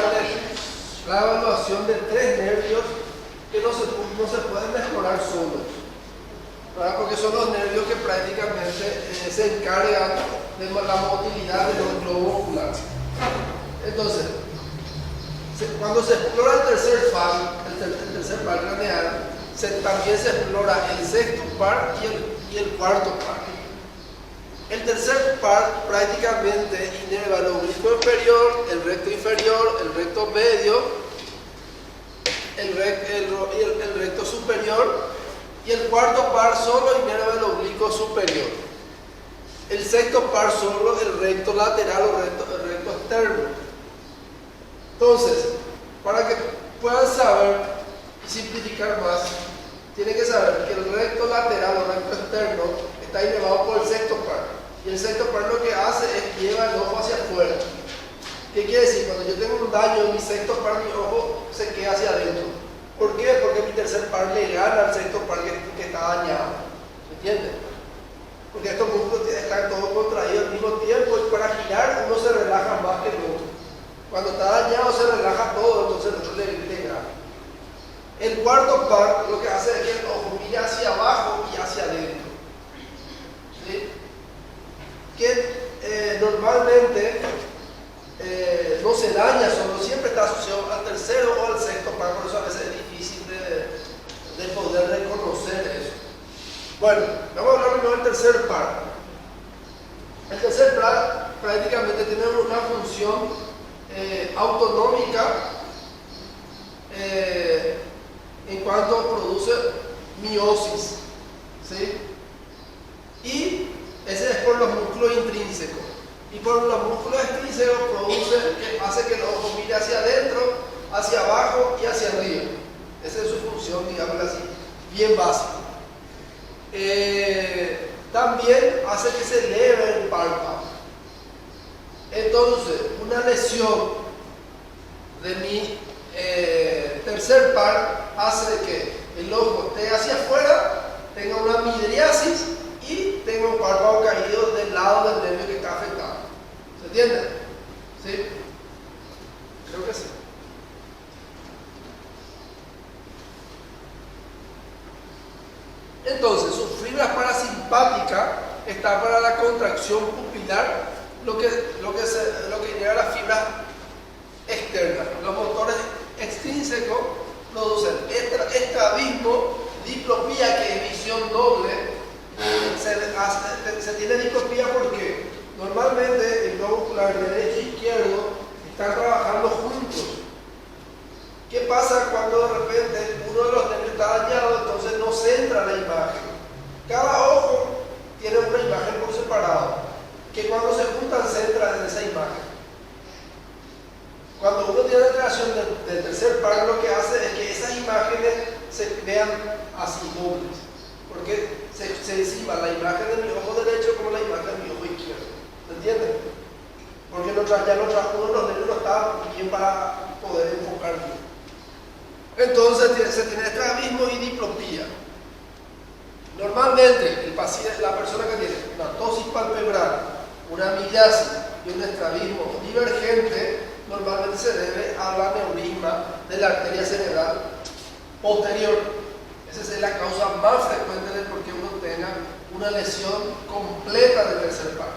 darle la evaluación de 3 nervios que no se pueden mejorar solos, ¿verdad? Porque son los nervios que prácticamente se encargan de la motilidad de los globos oculares. Entonces, cuando se explora el tercer par craneal, también se explora el sexto par y el cuarto par. El tercer par prácticamente inerva el oblicuo inferior, el recto inferior, el recto medio, el recto superior, y el cuarto par solo inerva el oblicuo superior. El sexto par solo el recto lateral o el recto externo. Entonces, para que puedan saber y simplificar más, tienen que saber que el recto lateral o recto externo está inervado por el sexto par. Y el sexto par lo que hace es lleva el ojo hacia afuera. ¿Qué quiere decir? Cuando yo tengo un daño en mi sexto par, mi ojo se queda hacia adentro. ¿Por qué? Porque mi tercer par le gana al sexto par que está dañado. ¿Me entienden? Porque estos músculos están todos contraídos al mismo tiempo y para girar uno se relaja más que el otro. Cuando está dañado se relaja todo, entonces el otro le gana. El cuarto par lo que hace es que el ojo mire hacia abajo y hacia adentro. ¿Sí? Que normalmente no se daña solo, siempre está asociado al tercero o al sexto par, por eso a veces es difícil de poder reconocer eso. Bueno, vamos a hablar primero del tercer par. El tercer par prácticamente tiene una función autonómica en cuanto produce miosis, ¿sí? Y ese es por los músculos intrínsecos. Y por los músculos extrínsecos hace que el ojo mire hacia adentro, hacia abajo y hacia arriba. Esa es su función, digámoslo así, bien básica. También hace que se eleve el párpado. Entonces, una lesión de mi tercer par hace que el ojo esté hacia afuera, tenga una midriasis y tenga un párpado caído del lado del nervio que está afectado. ¿Se entiende? ¿Sí? Creo que sí. Entonces, sus fibras parasimpáticas están para la contracción pupilar, lo que genera las fibras externas. Los motores extrínsecos producen estrabismo, diplopía, que es visión doble. Se tiene diplopía porque normalmente el globo ocular derecho e izquierdo están trabajando juntos. ¿Qué pasa cuando de repente uno de los nervios está dañado? Entonces no centra la imagen. Cada ojo tiene una imagen por separado, que cuando se juntan centra en esa imagen. Cuando uno tiene la creación del tercer par, lo que hace es que esas imágenes se vean así dobles, porque se encima la imagen de mi ojo derecho como la imagen de mi ojo izquierdo. ¿Se entiende? Porque uno de los nervios no está bien para poder enfocar bien. Entonces se tiene estrabismo y diplopía. Normalmente la persona que tiene una ptosis palpebral, una midriasis y un estrabismo divergente normalmente se debe a la aneurisma de la arteria cerebral posterior. Esa es la causa más frecuente de por qué uno tenga una lesión completa del tercer par.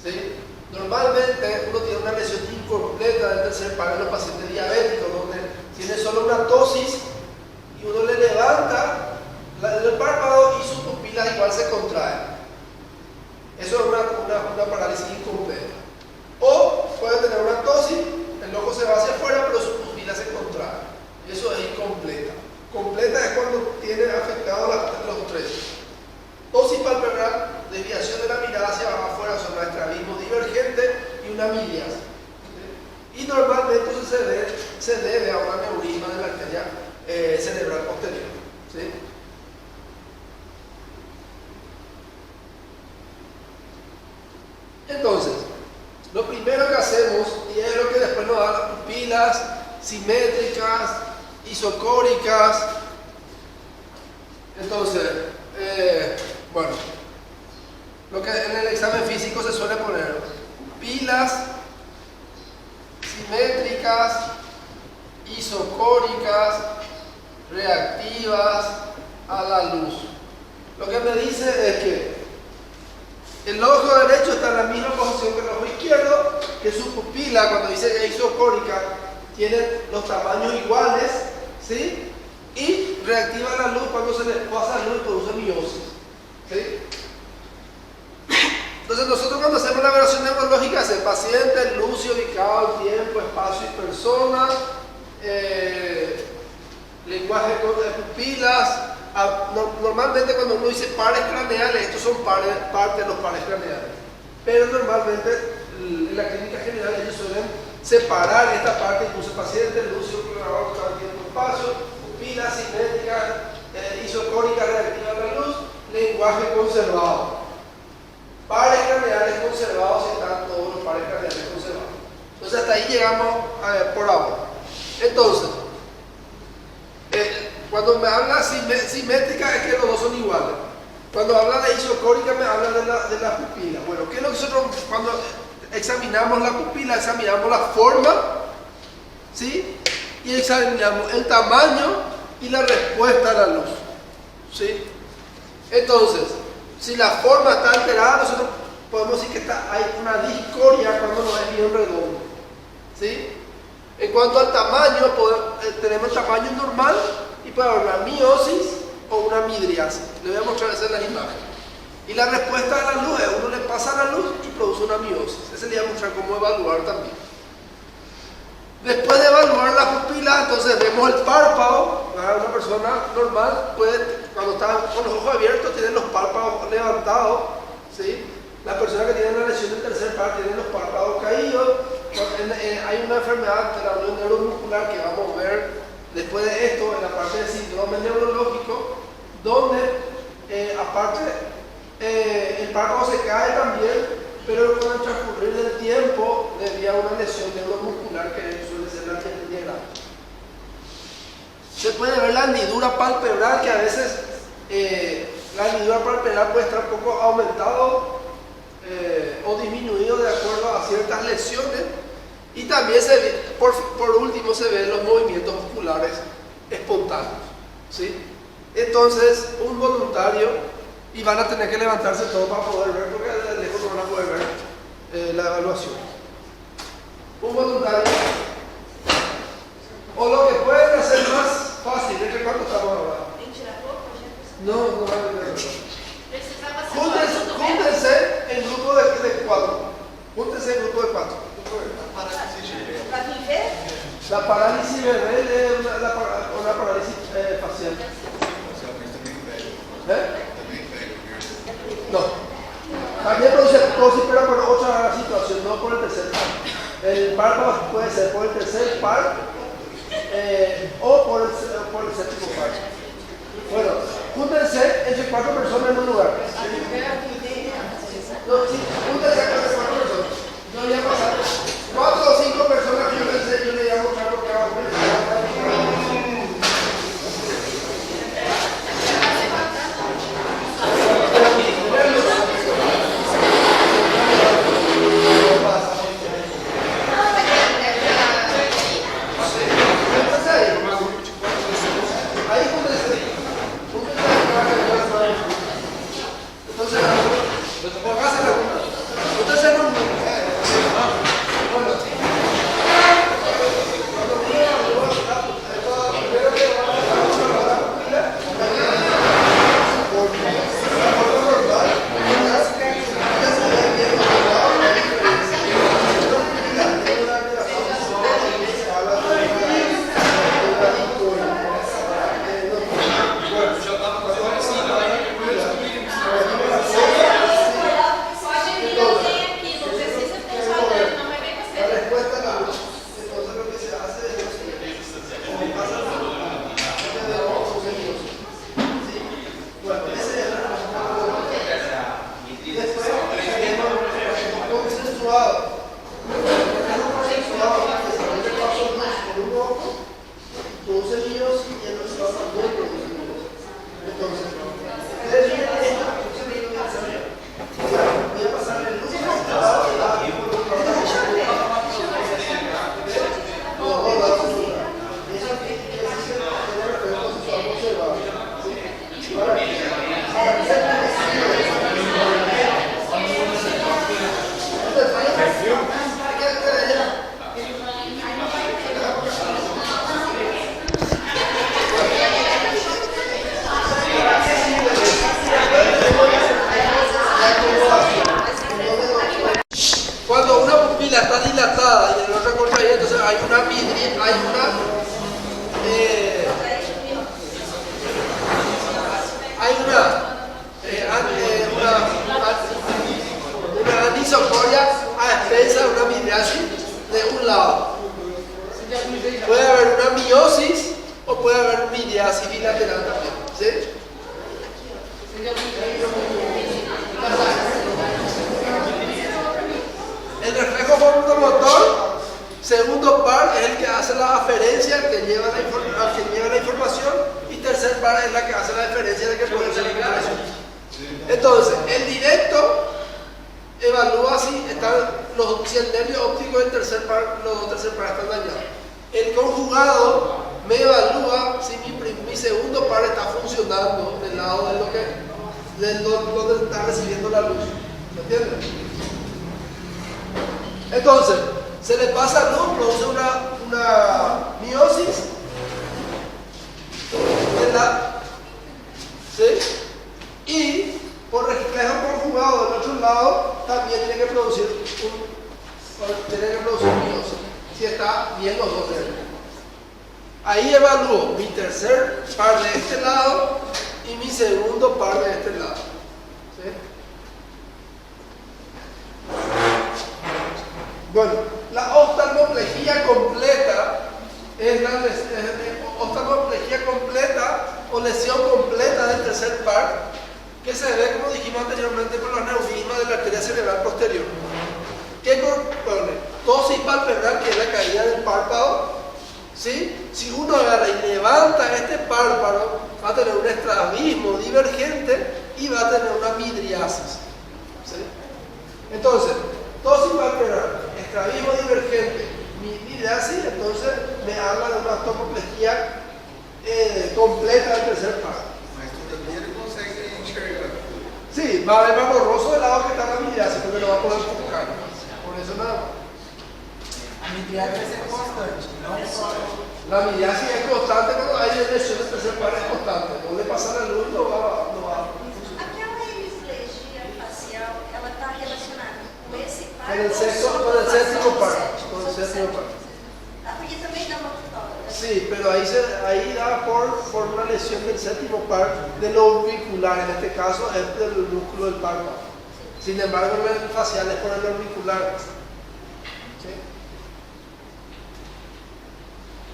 ¿Sí? Normalmente uno tiene una lesión incompleta del tercer par en los pacientes diabéticos, donde tiene solo una ptosis y uno le levanta el párpado y sus pupilas igual se contraen. Eso es una parálisis incompleta. O puede tener una ptosis, el ojo se va hacia afuera, pero sus pupilas se contraen. Eso es incompleta. Completa es cuando tiene afectado los tres. Ptosis palpebral, desviación de la mirada hacia afuera, son un estrabismo divergente y una midriasis. Y normalmente eso se debe a un aneurisma de la arteria cerebral posterior. ¿Sí? Entonces, lo primero que hacemos, y es lo que después nos da las pupilas simétricas, isocóricas. Entonces, bueno, lo que en el examen físico se suele poner pupilas simétricas simétricas, isocóricas, reactivas a la luz. Lo que me dice es que el ojo derecho está en la misma posición que el ojo izquierdo, que su pupila, cuando dice que es isocórica, tiene los tamaños iguales, ¿sí? Y reactiva la luz cuando se le pasa luz y produce miosis, ¿sí? Entonces nosotros cuando hacemos la evaluación neurológica es el paciente, lúcido, ubicado en tiempo, espacio y persona, lenguaje de pupilas. Normalmente cuando uno dice pares craneales, estos son parte de los pares craneales. Pero normalmente en la clínica general ellos suelen separar esta parte, incluso paciente, lúcido, grabado en tiempo, espacio, pupilas simétricas, isocórica reactiva a la luz, lenguaje conservado. Pares craneales conservados, están todos los pares craneales conservados. Entonces hasta ahí llegamos por ahora. Entonces, cuando me habla simétrica es que los dos son iguales. Cuando habla de isocórica me habla de la pupila. Bueno, ¿qué es lo que nosotros cuando examinamos la pupila? Examinamos la forma, ¿sí? Y examinamos el tamaño y la respuesta a la luz, ¿sí? Entonces, si la forma está alterada, nosotros podemos decir que hay una discoria cuando no es bien redondo, ¿sí? En cuanto al tamaño, tenemos el tamaño normal y puede haber una miosis o una midriasis. Le voy a mostrar eso en las imágenes. Y la respuesta a la luz es uno le pasa la luz y produce una miosis. Ese le voy a mostrar cómo evaluar también. Después de evaluar la pupila, entonces vemos el párpado. Una persona normal puede, cuando está con los ojos abiertos, tiene los párpados levantados, ¿sí? La persona que tiene una lesión del tercer par tiene los párpados caídos. Hay una enfermedad de la unión neuromuscular que vamos a ver después de esto en la parte del síndrome neurológico, donde aparte el párpado se cae también, pero con el transcurrir del tiempo debido a una lesión neuromuscular que suele ser la tendinitis grave. Se puede ver la hendidura palpebral, que a veces la hendidura palpebral puede estar un poco aumentado o disminuido de acuerdo a ciertas lesiones, y también se ve, por último se ven los movimientos musculares espontáneos, ¿sí? Entonces un voluntario, y van a tener que levantarse todo para poder ver, porque de lejos no van a poder ver la evaluación. Un voluntario, o lo que pueden hacer más fácil, ¿de cuánto estamos hablando? No van a ver. Júntense en grupo de 4. Júntense en grupo de 4. La parálisis verbal es una parálisis facial. No. También produce psicosis, pero por otra situación, no por el tercer par. El párpado puede ser por el tercer par o por el séptimo par. Bueno, júntense entre 4 personas en un lugar. No, sí, júntense entre 4 personas. No voy a pasar. 4 o 5 personas, júntense, yo le voy a mostrar lo que hago. hay una anisocoria a expensa de una midriasis de un lado. Puede haber una meiosis o puede haber midriasis bilateral también. ¿Sí? El reflejo fotomotor, segundo par, es el que hace la aferencia, el que lleva la información, y tercer par es la que hace la diferencia de que puede ser la información. Entonces, el directo evalúa si el nervio óptico del tercer par, los dos tercer par están dañados. El conjugado me evalúa si mi segundo par está funcionando del lado de donde está recibiendo la luz. ¿Me entiendes? Entonces, se le pasa luz, produce una meiosis, ¿sí? Y por reflejo conjugado del otro lado también tiene que producir meiosis, si está bien los dos nervios. Ahí evalúo mi tercer par de este lado y mi segundo par de este lado. ¿Sí? Bueno, la oftalmoplejía completa es la oftalmoplejía completa o lesión completa del tercer par, que se ve, como dijimos anteriormente, por los neurismas de la arteria cerebral posterior. ¿Qué compone? Tosis palpebral, que es la caída del párpado. ¿Sí? Si uno agarra y levanta este párpado, va a tener un estrabismo divergente y va a tener una midriasis. ¿Sí? Entonces, tosis palpebral, estrabismo divergente, midriasis, entonces me habla de una oftalmoplejía completa del tercer par. Sí, va a ver más borroso del lado que está la midriasis, porque no va a poder enfocar. Por eso nada más. La midriasis es constante cuando hay lesión del tercer par, es constante. No le pasa la luz, no va. Aquela hemiplegia facial, ela está relacionada com esse par? Con el séptimo par. Porque também dá uma fotógrafa. Sí, pero ahí da por una lesión del séptimo par de lo auricular, en este caso es del músculo del párpado. Sin embargo, el facial es por el auricular. ¿Sí?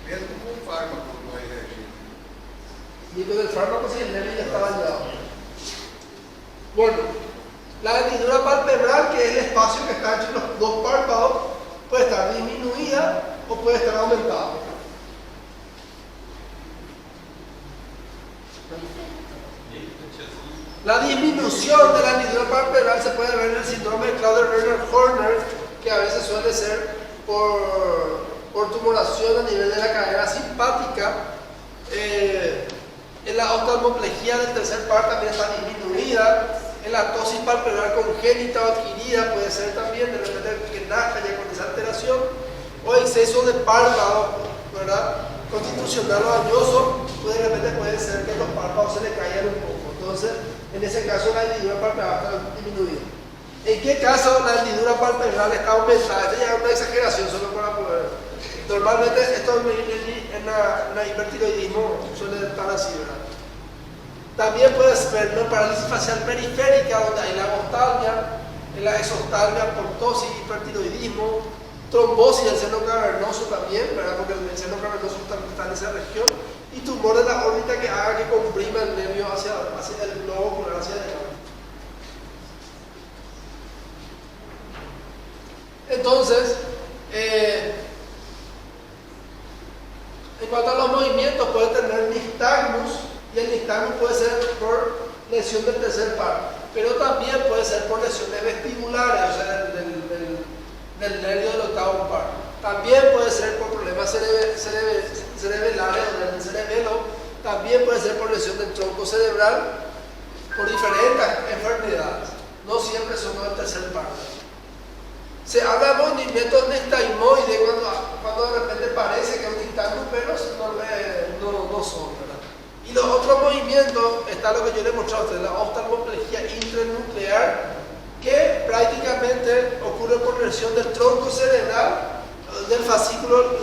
Es como un fármaco, no hay reacción. Y con el fármaco sí, el nervio ya está dañado. Bueno, la hendidura palpebral, que es el espacio que está entre los dos párpados, puede estar disminuida o puede estar aumentada. La disminución de la hendidura palpebral se puede ver en el síndrome de Clauder-Horner, que a veces suele ser por tumoración a nivel de la cadera simpática. En la oftalmoplejía del tercer par también está disminuida. En la tosis palpebral congénita o adquirida puede ser también, de repente que nazca ya con esa alteración, o exceso de párpado, ¿verdad? Constitucional o dañoso, de repente puede ser que los párpados se le caigan un poco. Entonces, en ese caso la hendidura palpebral está disminuida. ¿En qué caso la hendidura palpebral está aumentada? Esta ya es una exageración solo para poder. Normalmente esto en la hipertiroidismo suele estar así, ¿verdad? También puede ser una parálisis facial periférica, donde hay la oftalmia, la exoftalmia por tosis, hipertiroidismo, trombosis del seno cavernoso también, ¿verdad? Porque el seno cavernoso está en esa región, y tumor de la órbita que haga que comprima el nervio hacia el globo ocular hacia adelante. Entonces, en cuanto a los movimientos, puede tener nistagmus, y el nistagmus puede ser por lesión del tercer par, pero también puede ser por lesiones vestibulares, o sea, del nervio del octavo par. También puede ser por problemas cerebelares o del cerebelo, también puede ser por lesión del tronco cerebral, por diferentes enfermedades. No siempre son del tercer par. Se habla de movimientos nistagmoides cuando de repente parece que es un nistagmus, pero no son, ¿verdad? Y los otros movimientos, está lo que yo les he mostrado a ustedes, la oftalmoplejía intranuclear, que prácticamente ocurre por lesión del tronco cerebral, del fascículo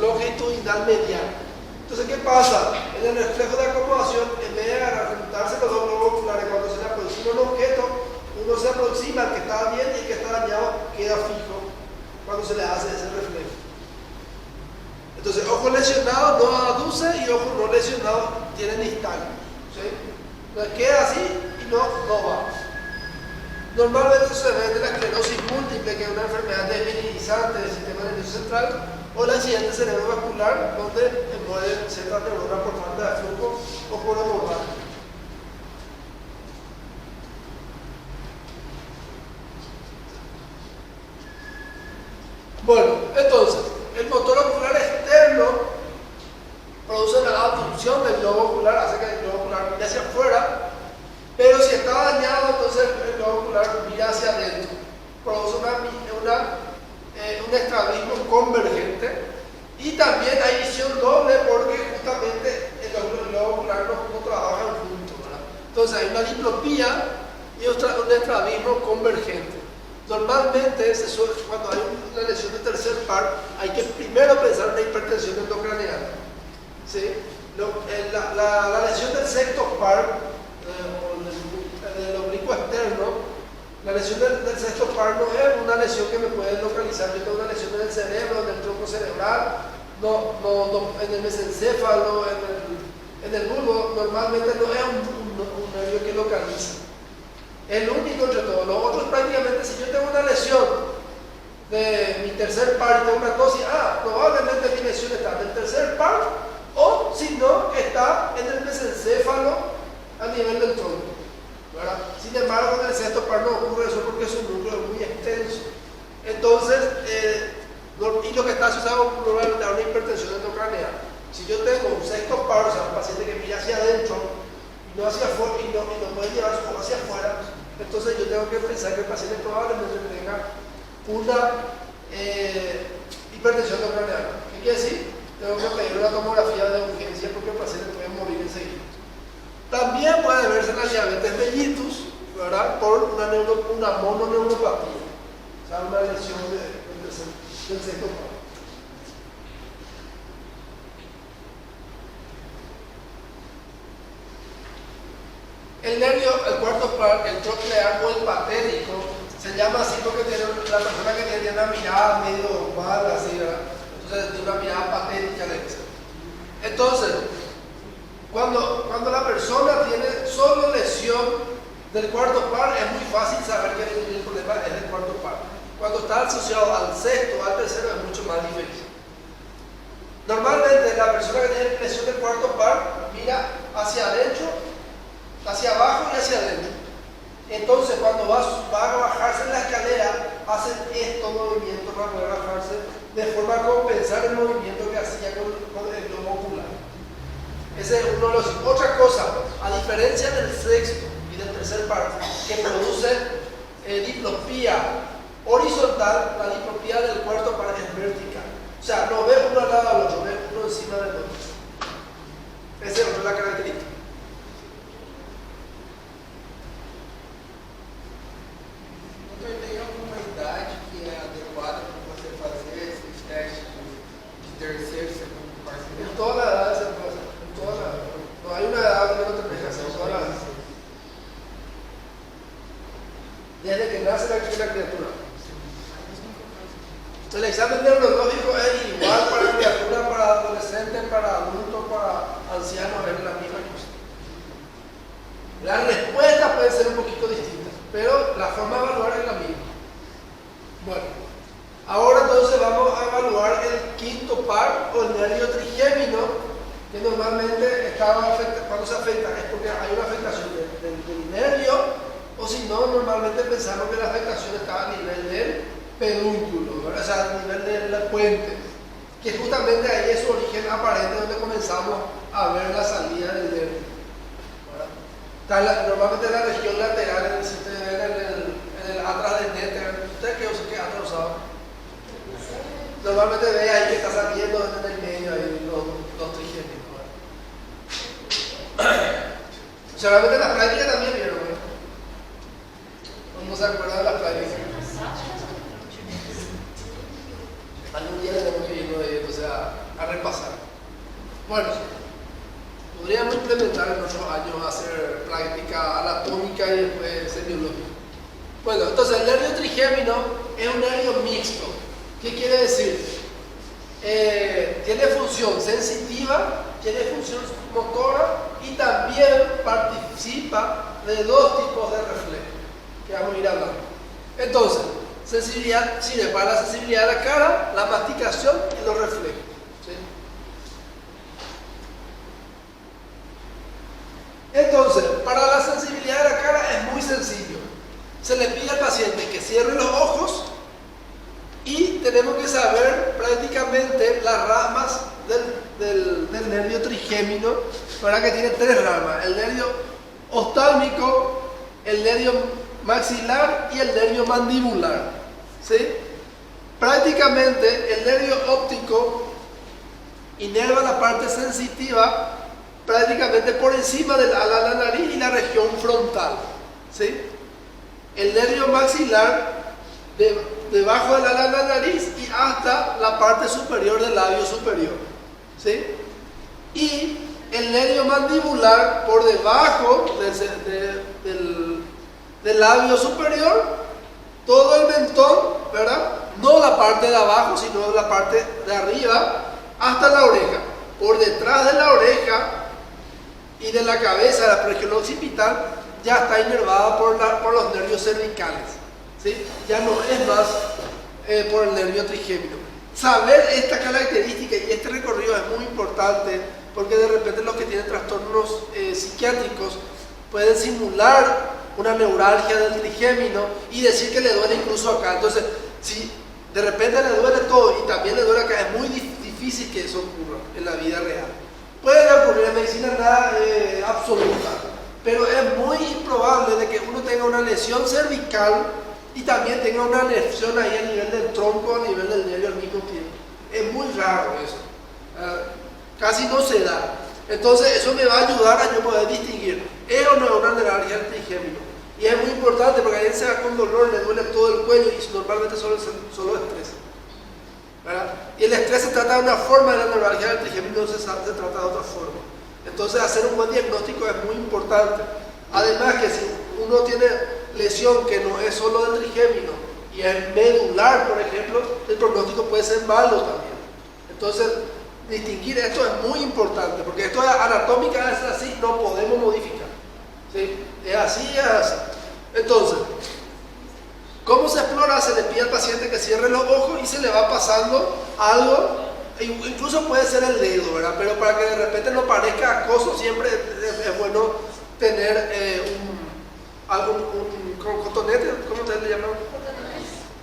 longitudinal mediano. Entonces, ¿qué pasa? En el reflejo de acomodación, en vez de juntarse los dos globos oculares cuando se le aproxima un objeto, uno se aproxima al que está bien y el que está dañado queda fijo cuando se le hace ese reflejo. Entonces, ojo lesionado no aduce y ojo no lesionado tiene nistagmo. ¿Sí? Entonces, queda así y no va. Normalmente se ve de la esclerosis múltiple, que es una enfermedad debilitante del sistema nervioso central, o el accidente cerebrovascular, donde mueren ciertas neuronas por falta de flujo o por hemorragia. Bueno, entonces, el motor ocular externo produce una abducción del globo ocular, hace que el globo ocular mire hacia afuera, pero si está dañado, entonces el globo ocular mira hacia adentro, produce un estrabismo convergente, y también hay visión doble porque justamente el globo ocular no trabajan juntos, ¿verdad? Entonces hay una diplopía y un estrabismo convergente. Normalmente, cuando hay una lesión de tercer par, hay que primero pensar en la hipertensión endocraneal. ¿Sí? La lesión del sexto par, o del oblicuo externo, la lesión del sexto par no es una lesión que me puede localizar. Yo tengo una lesión en el cerebro, en el tronco cerebral, en el mesencéfalo, en el bulbo. Normalmente no es un nervio que localiza. El único entre todos. Los otros prácticamente, si yo tengo una lesión de mi tercer par y tengo una tosis, probablemente mi lesión está en el tercer par, o si no, está en el mesencéfalo a nivel del tronco, ¿verdad? Sin embargo, en el sexto par no ocurre eso porque es un núcleo muy extenso. Entonces, y lo que está asociado probablemente a una hipertensión endocraneal. Si yo tengo un sexto par, o sea, un paciente que mira hacia adentro y no hacia afuera, y no puede llevar su ojo hacia afuera, entonces yo tengo que pensar que el paciente probablemente tenga una hipertensión endocraneal. ¿Qué quiere decir? Tengo que pedir una tomografía de urgencia porque el paciente puede morir enseguida. También puede verse la diabetes mellitus, ¿verdad? Por una mononeuropatía, o sea, una lesión del sexto par. El nervio, el cuarto par, el troclear o el patético, se llama así porque tiene la persona que tiene una mirada medio mal, así, ¿verdad? Entonces tiene una mirada patética. Entonces, cuando la persona tiene solo lesión del cuarto par, es muy fácil saber que el problema es del cuarto par. Cuando está asociado al sexto o al tercero es mucho más difícil. Normalmente la persona que tiene lesión del cuarto par mira hacia adentro, hacia abajo y hacia adentro. Entonces cuando va a bajarse en la escalera, hacen estos movimientos para poder bajarse, de forma a compensar el movimiento que hacía con el globo ocular. Ese es uno de los. Otra cosa, a diferencia del sexto y del tercer par, que produce diplopía horizontal, la diplopía del cuarto par es vertical. O sea, no ve uno al lado del otro, ve uno encima del otro. Esa es la característica. Tem alguma idade que é adequada para você fazer esses testes de terceiro, segundo En parceiro? toda la edad se puede hacer. En toda la edad. No hay una edad que no te deje hacer. En toda la edad. Desde que nace la criatura. El examen neurológico es igual para criatura, para adolescentes, para adultos, para ancianos, es la misma cosa. Las respuestas pueden ser un poquito distintas, pero la forma de evaluar es la misma. Bueno, ahora entonces vamos a evaluar el quinto par o el nervio trigémino, que normalmente cuando se afecta es porque hay una afectación del nervio, o si no, normalmente pensamos que la afectación está a nivel del pedúnculo, ¿verdad? O sea, a nivel del puente, que justamente ahí es su origen aparente, donde comenzamos a ver la salida del nervio. Normalmente en la región lateral, si ustedes ven en el atlas del néter, ¿ustedes qué atlas usaban? Normalmente ve ahí que está saliendo en el medio ahí los trigéminos. Seguramente en la práctica también vieron, ¿no? No se acuerdan de la práctica. Algún día tenemos que irnos entonces a repasar. Bueno, podríamos implementar en otros años hacer práctica anatómica y después semiológica. Bueno, entonces el nervio trigémino es un nervio mixto. ¿Qué quiere decir? Tiene función sensitiva, tiene función motora y también participa de dos tipos de reflejo que vamos a ir hablando. Entonces, sensibilidad sirve para la sensibilidad de la cara, la masticación y los reflejos. ¿Sí? Entonces, para la sensibilidad de la cara es muy sencillo. Se le pide al paciente que cierre los ojos y tenemos que saber prácticamente las ramas del nervio trigémino, para que tiene tres ramas: el nervio oftálmico, el nervio maxilar y el nervio mandibular. ¿Sí? Prácticamente el nervio óptico inerva la parte sensitiva prácticamente por encima de la nariz y la región frontal. ¿Sí? El nervio maxilar debajo de la nariz y hasta la parte superior del labio superior. ¿Sí? Y el nervio mandibular por debajo del labio superior, todo el mentón, ¿verdad? No la parte de abajo, sino la parte de arriba, hasta la oreja. Por detrás de la oreja y de la cabeza, la región occipital, ya está inervada por los nervios cervicales. ¿Sí? Ya no es más por el nervio trigémino. Saber esta característica y este recorrido es muy importante, porque de repente los que tienen trastornos psiquiátricos pueden simular una neuralgia del trigémino y decir que le duele incluso acá. Entonces, si de repente le duele todo y también le duele acá, es muy difícil que eso ocurra en la vida real. Puede ocurrir en medicina nada absoluta, pero es muy improbable de que uno tenga una lesión cervical y también tenga una lesión ahí a nivel del tronco, a nivel del nervio al mismo tiempo. Es muy raro eso. Casi no se da. Entonces eso me va a ayudar a yo poder distinguir, ¿es o no es una neuralgia del trigémino? Y es muy importante porque alguien se va con dolor, le duele todo el cuello y normalmente solo estrés. ¿Verdad? Y el estrés se trata de una forma de la neuralgia del trigémino, no se trata de otra forma. Entonces hacer un buen diagnóstico es muy importante. Además que si uno tiene lesión que no es solo del trigémino y es medular, por ejemplo, el pronóstico puede ser malo también. Entonces, distinguir esto es muy importante, porque esto es anatómica, es así, no podemos modificar. ¿Sí? Es así, es así. Entonces, ¿cómo se explora? Se le pide al paciente que cierre los ojos y se le va pasando algo, incluso puede ser el dedo, ¿verdad? Pero para que de repente no parezca acoso, siempre es bueno tener un cotonete, ¿cómo ustedes le llaman?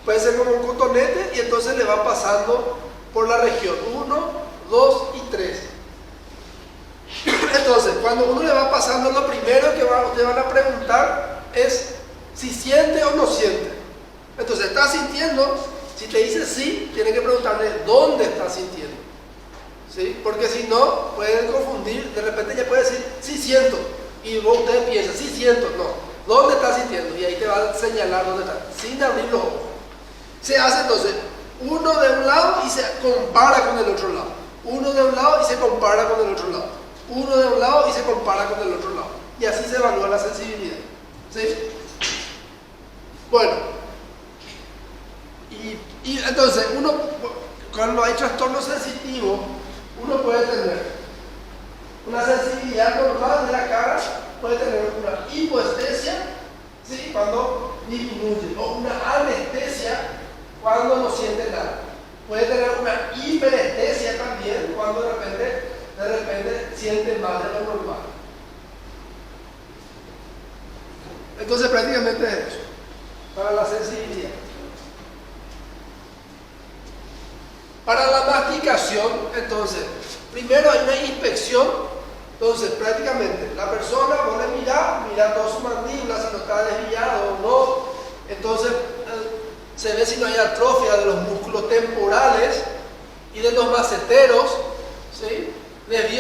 Puede ser como un cotonete y entonces le va pasando por la región 1, 2 y 3. Entonces, cuando uno le va pasando, lo primero que ustedes van a preguntar es si siente o no siente. Entonces, ¿está sintiendo? Si te dice sí, tienen que preguntarle dónde está sintiendo. ¿Sí? Porque si no, pueden confundir. De repente ya puede decir sí siento. Y vos ustedes piensan, sí siento. No. ¿Dónde está sintiendo? Y ahí te va a señalar dónde está, sin abrir los ojos. Se hace entonces uno de un lado y se compara con el otro lado. Uno de un lado y se compara con el otro lado. Uno de un lado y se compara con el otro lado. Y así se evalúa la sensibilidad. ¿Sí? Bueno. Y entonces, cuando hay trastorno sensitivo, uno puede tener una sensibilidad normal de la cara, puede tener una hipoestesia, ¿sí? Cuando disminuye, o una anestesia cuando no siente nada. Puede tener una hiperestesia también cuando de repente siente más de lo normal. Entonces prácticamente es eso, para la sensibilidad. Para la masticación, entonces, primero hay una inspección. Entonces, prácticamente, la persona, vos le mira toda su mandíbula, si no está desviado o no. Entonces, se ve si no hay atrofia de los músculos temporales y de los maceteros, ¿sí? Si hay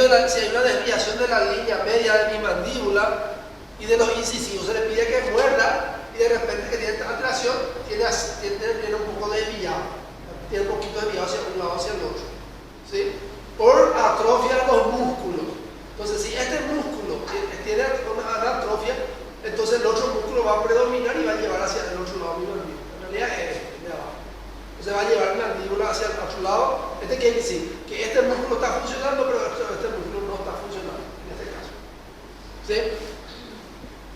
una desviación de la línea media de mi mandíbula y de los incisivos, se le pide que muerda y de repente que tiene alteración, tiene un poco desviado. tiene un poquito desviado hacia un lado hacia el otro, ¿sí? Por atrofia de los músculos. Entonces, si este músculo tiene una atrofia, entonces el otro músculo va a predominar y va a llevar hacia el otro lado mismo. En realidad es este, de abajo. Entonces va a llevar la mandíbula hacia el otro lado. Este quiere decir que este músculo está funcionando, pero este músculo no está funcionando en este caso. ¿Sí?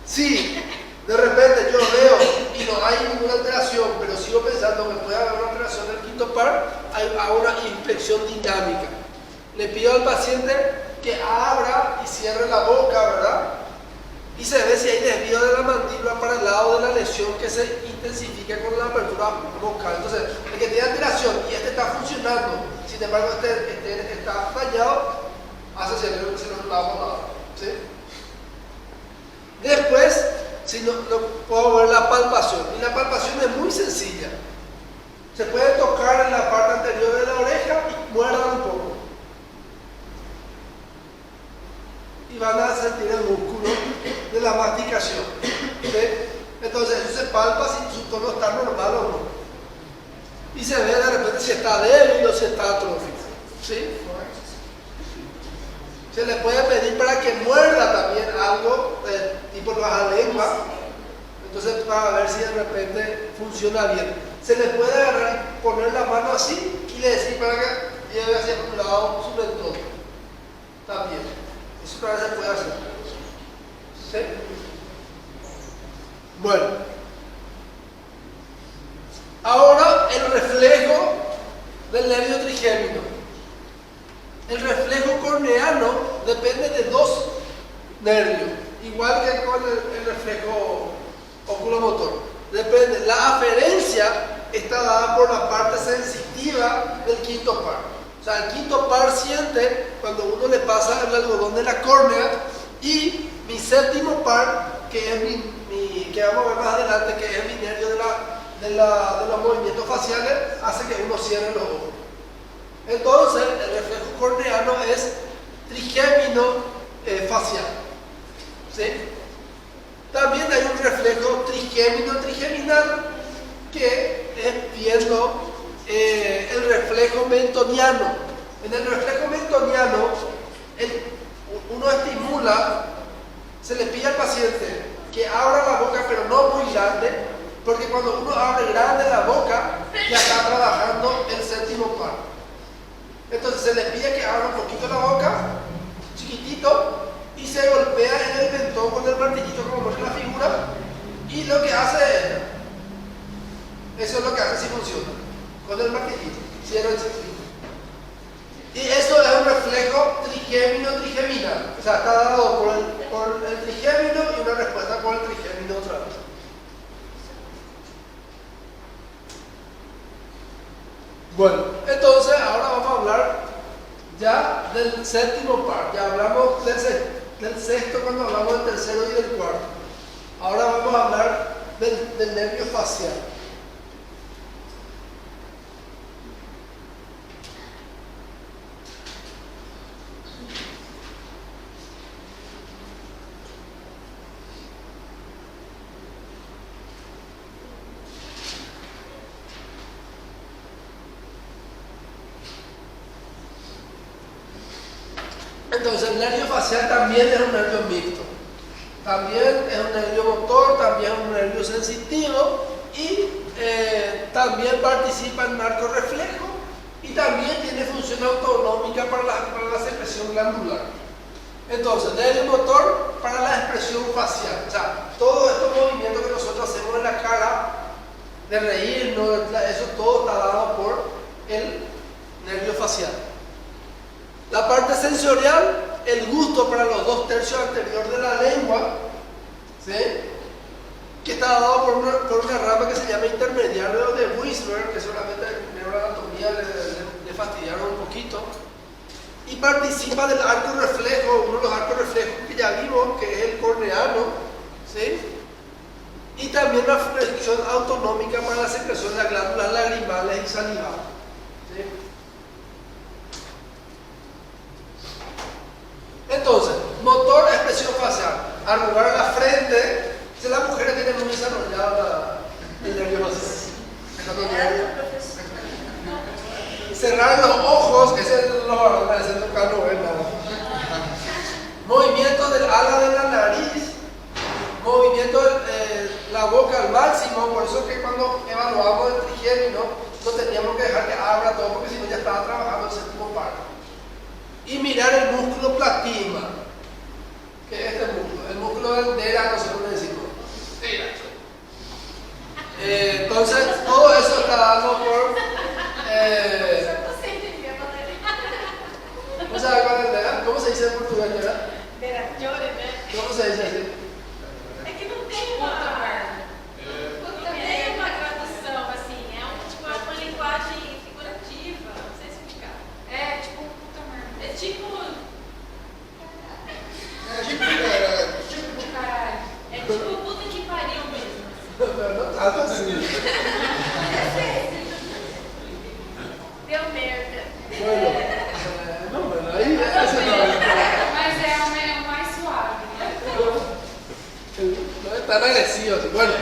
Si de repente yo veo y no hay ninguna alteración, pero sigo pensando que puede haber una alteración del quinto par, hay una inspección dinámica. Le pido al paciente que abra y cierre la boca, ¿verdad? Y se ve si hay desvío de la mandíbula para el lado de la lesión que se intensifica con la apertura vocal. Entonces, el que tiene alteración y este está funcionando, sin embargo este está fallado, hace cierre que se nos lava por lado. ¿Sí? Después, si no puedo ver la palpación. Y la palpación es muy sencilla. Se puede tocar en la parte anterior de la oreja y muerdan un poco. Y van a sentir el músculo de la masticación. ¿Sí? Entonces eso se palpa si su tono está normal o no. Y se ve de repente si está débil o si está atrófico. ¿Sí? Se le puede pedir para que muerda también algo tipo baja lengua. Entonces para ver si de repente funciona bien. Se le puede agarrar y poner la mano así y le decir para que lleve hacia un lado su mentón. También. Eso también se puede hacer. ¿Sí? Bueno. Ahora el reflejo del nervio trigémino. El reflejo corneano depende de dos nervios, igual que con el reflejo oculomotor. Depende. La aferencia está dada por la parte sensitiva del quinto par. O sea, el quinto par siente cuando uno le pasa el algodón de la córnea, y mi séptimo par, que es que vamos a ver más adelante, que es mi nervio de los movimientos faciales, hace que uno cierre los ojos. Entonces, el reflejo corneano es trigémino facial. ¿Sí? También hay un reflejo trigémino trigeminal, que es viendo el reflejo mentoniano. En el reflejo mentoniano, uno estimula, se le pide al paciente que abra la boca, pero no muy grande, porque cuando uno abre grande la boca, ya está trabajando el séptimo par. Entonces se le pide que abra un poquito la boca, chiquitito, y se golpea en el mentón con el martillito, como muestra la figura, y lo que hace eso es lo que hace si funciona, con el martillito, cierra el chiquitito. Y eso es un reflejo trigémino-trigeminal, o sea, está dado por el trigémino y una respuesta por el trigémino otra vez. Bueno, entonces ahora vamos a hablar ya del séptimo par. Ya hablamos del sexto cuando hablamos del tercero y del cuarto. Ahora vamos a hablar del nervio facial. Entonces el nervio facial también es un nervio mixto, también es un nervio motor, también es un nervio sensitivo, y también participa en narcorreflejo, y también tiene función autonómica para la secreción glandular. Entonces, nervio motor para la expresión facial, o sea, todos estos movimientos que nosotros hacemos en la cara, de reírnos, eso todo está dado por el nervio facial. La parte sensorial, el gusto para los 2/3 anterior de la lengua, ¿sí? Que está dado por una rama que se llama intermediario de Wismer, que solamente en neuroanatomía le fastidiaron un poquito, y participa del arco reflejo, uno de los arcos reflejos que ya vimos, que es el corneano, ¿sí? Y también la función autonómica para la secreción de las glándulas lagrimales y salivales, ¿sí? Entonces, motor, expresión facial, arrugar la frente. Si las mujeres tienen muy desarrollada el nervio facial. Professor. y mirar el músculo platima, que es este músculo, el músculo del DERA, no sé cómo le decimos. Entonces, todo eso está dando por... ¿Cómo se llama el DERA? ¿Cómo se dice en portugués, DERA? ¿Cómo se dice así? É que não tem uma tradução assim, é uma linguagem figurativa, não sei explicar. É tipo um puta merda. É tipo. Caralho. É tipo puta que pariu mesmo. Não tanto assim. Deu merda. Bueno, no, bueno, ahí ese no. Mas é o mais suave, né? No es tan agresivo. Bueno,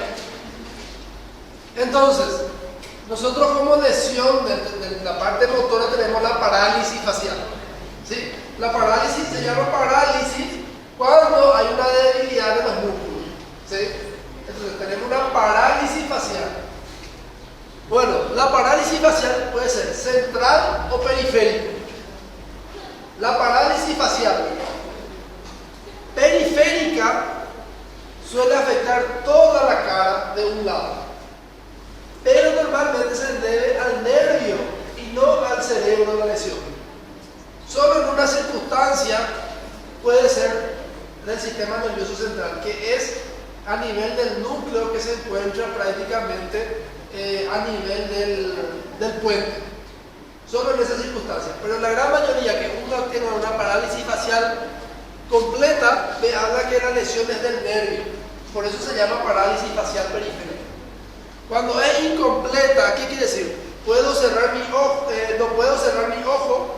entonces, nosotros como lesión de la parte motora tenemos la parálisis facial. ¿Sí? La parálisis se llama parálisis cuando hay una debilidad de los músculos. ¿Sí? Entonces tenemos una parálisis facial. Bueno, la parálisis facial puede ser central o periférica. La parálisis facial periférica suele afectar toda la cara de un lado, pero normalmente se debe al nervio y no al cerebro de la lesión. Solo en una circunstancia puede ser del sistema nervioso central, que es a nivel del núcleo que se encuentra prácticamente a nivel del puente. Solo en esas circunstancias. Pero la gran mayoría que uno tiene una parálisis facial completa, me habla que la lesión es del nervio. Por eso se llama parálisis facial periférica. Cuando es incompleta, ¿qué quiere decir? Puedo cerrar mi ojo, no puedo cerrar mi ojo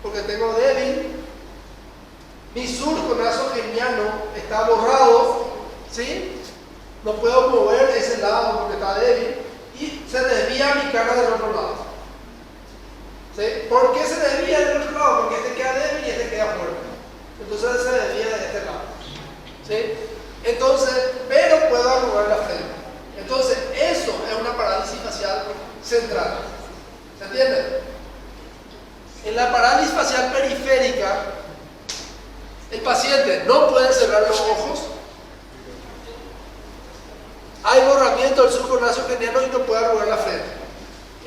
porque tengo débil. Mi surco nasogeniano está borrado, ¿sí? No puedo mover ese lado porque está débil y se desvía mi cara del otro lado. ¿Sí? ¿Por qué se desvía del otro lado? Porque este queda débil y este queda fuerte. Entonces se desvía de este lado. ¿Sí? Entonces, pero puedo arrugar la frente. Entonces, eso es una parálisis facial central. ¿Se entiende? En la parálisis facial periférica, el paciente no puede cerrar los ojos. Hay borramiento del surco nasogeniano y no puede arrugar la frente.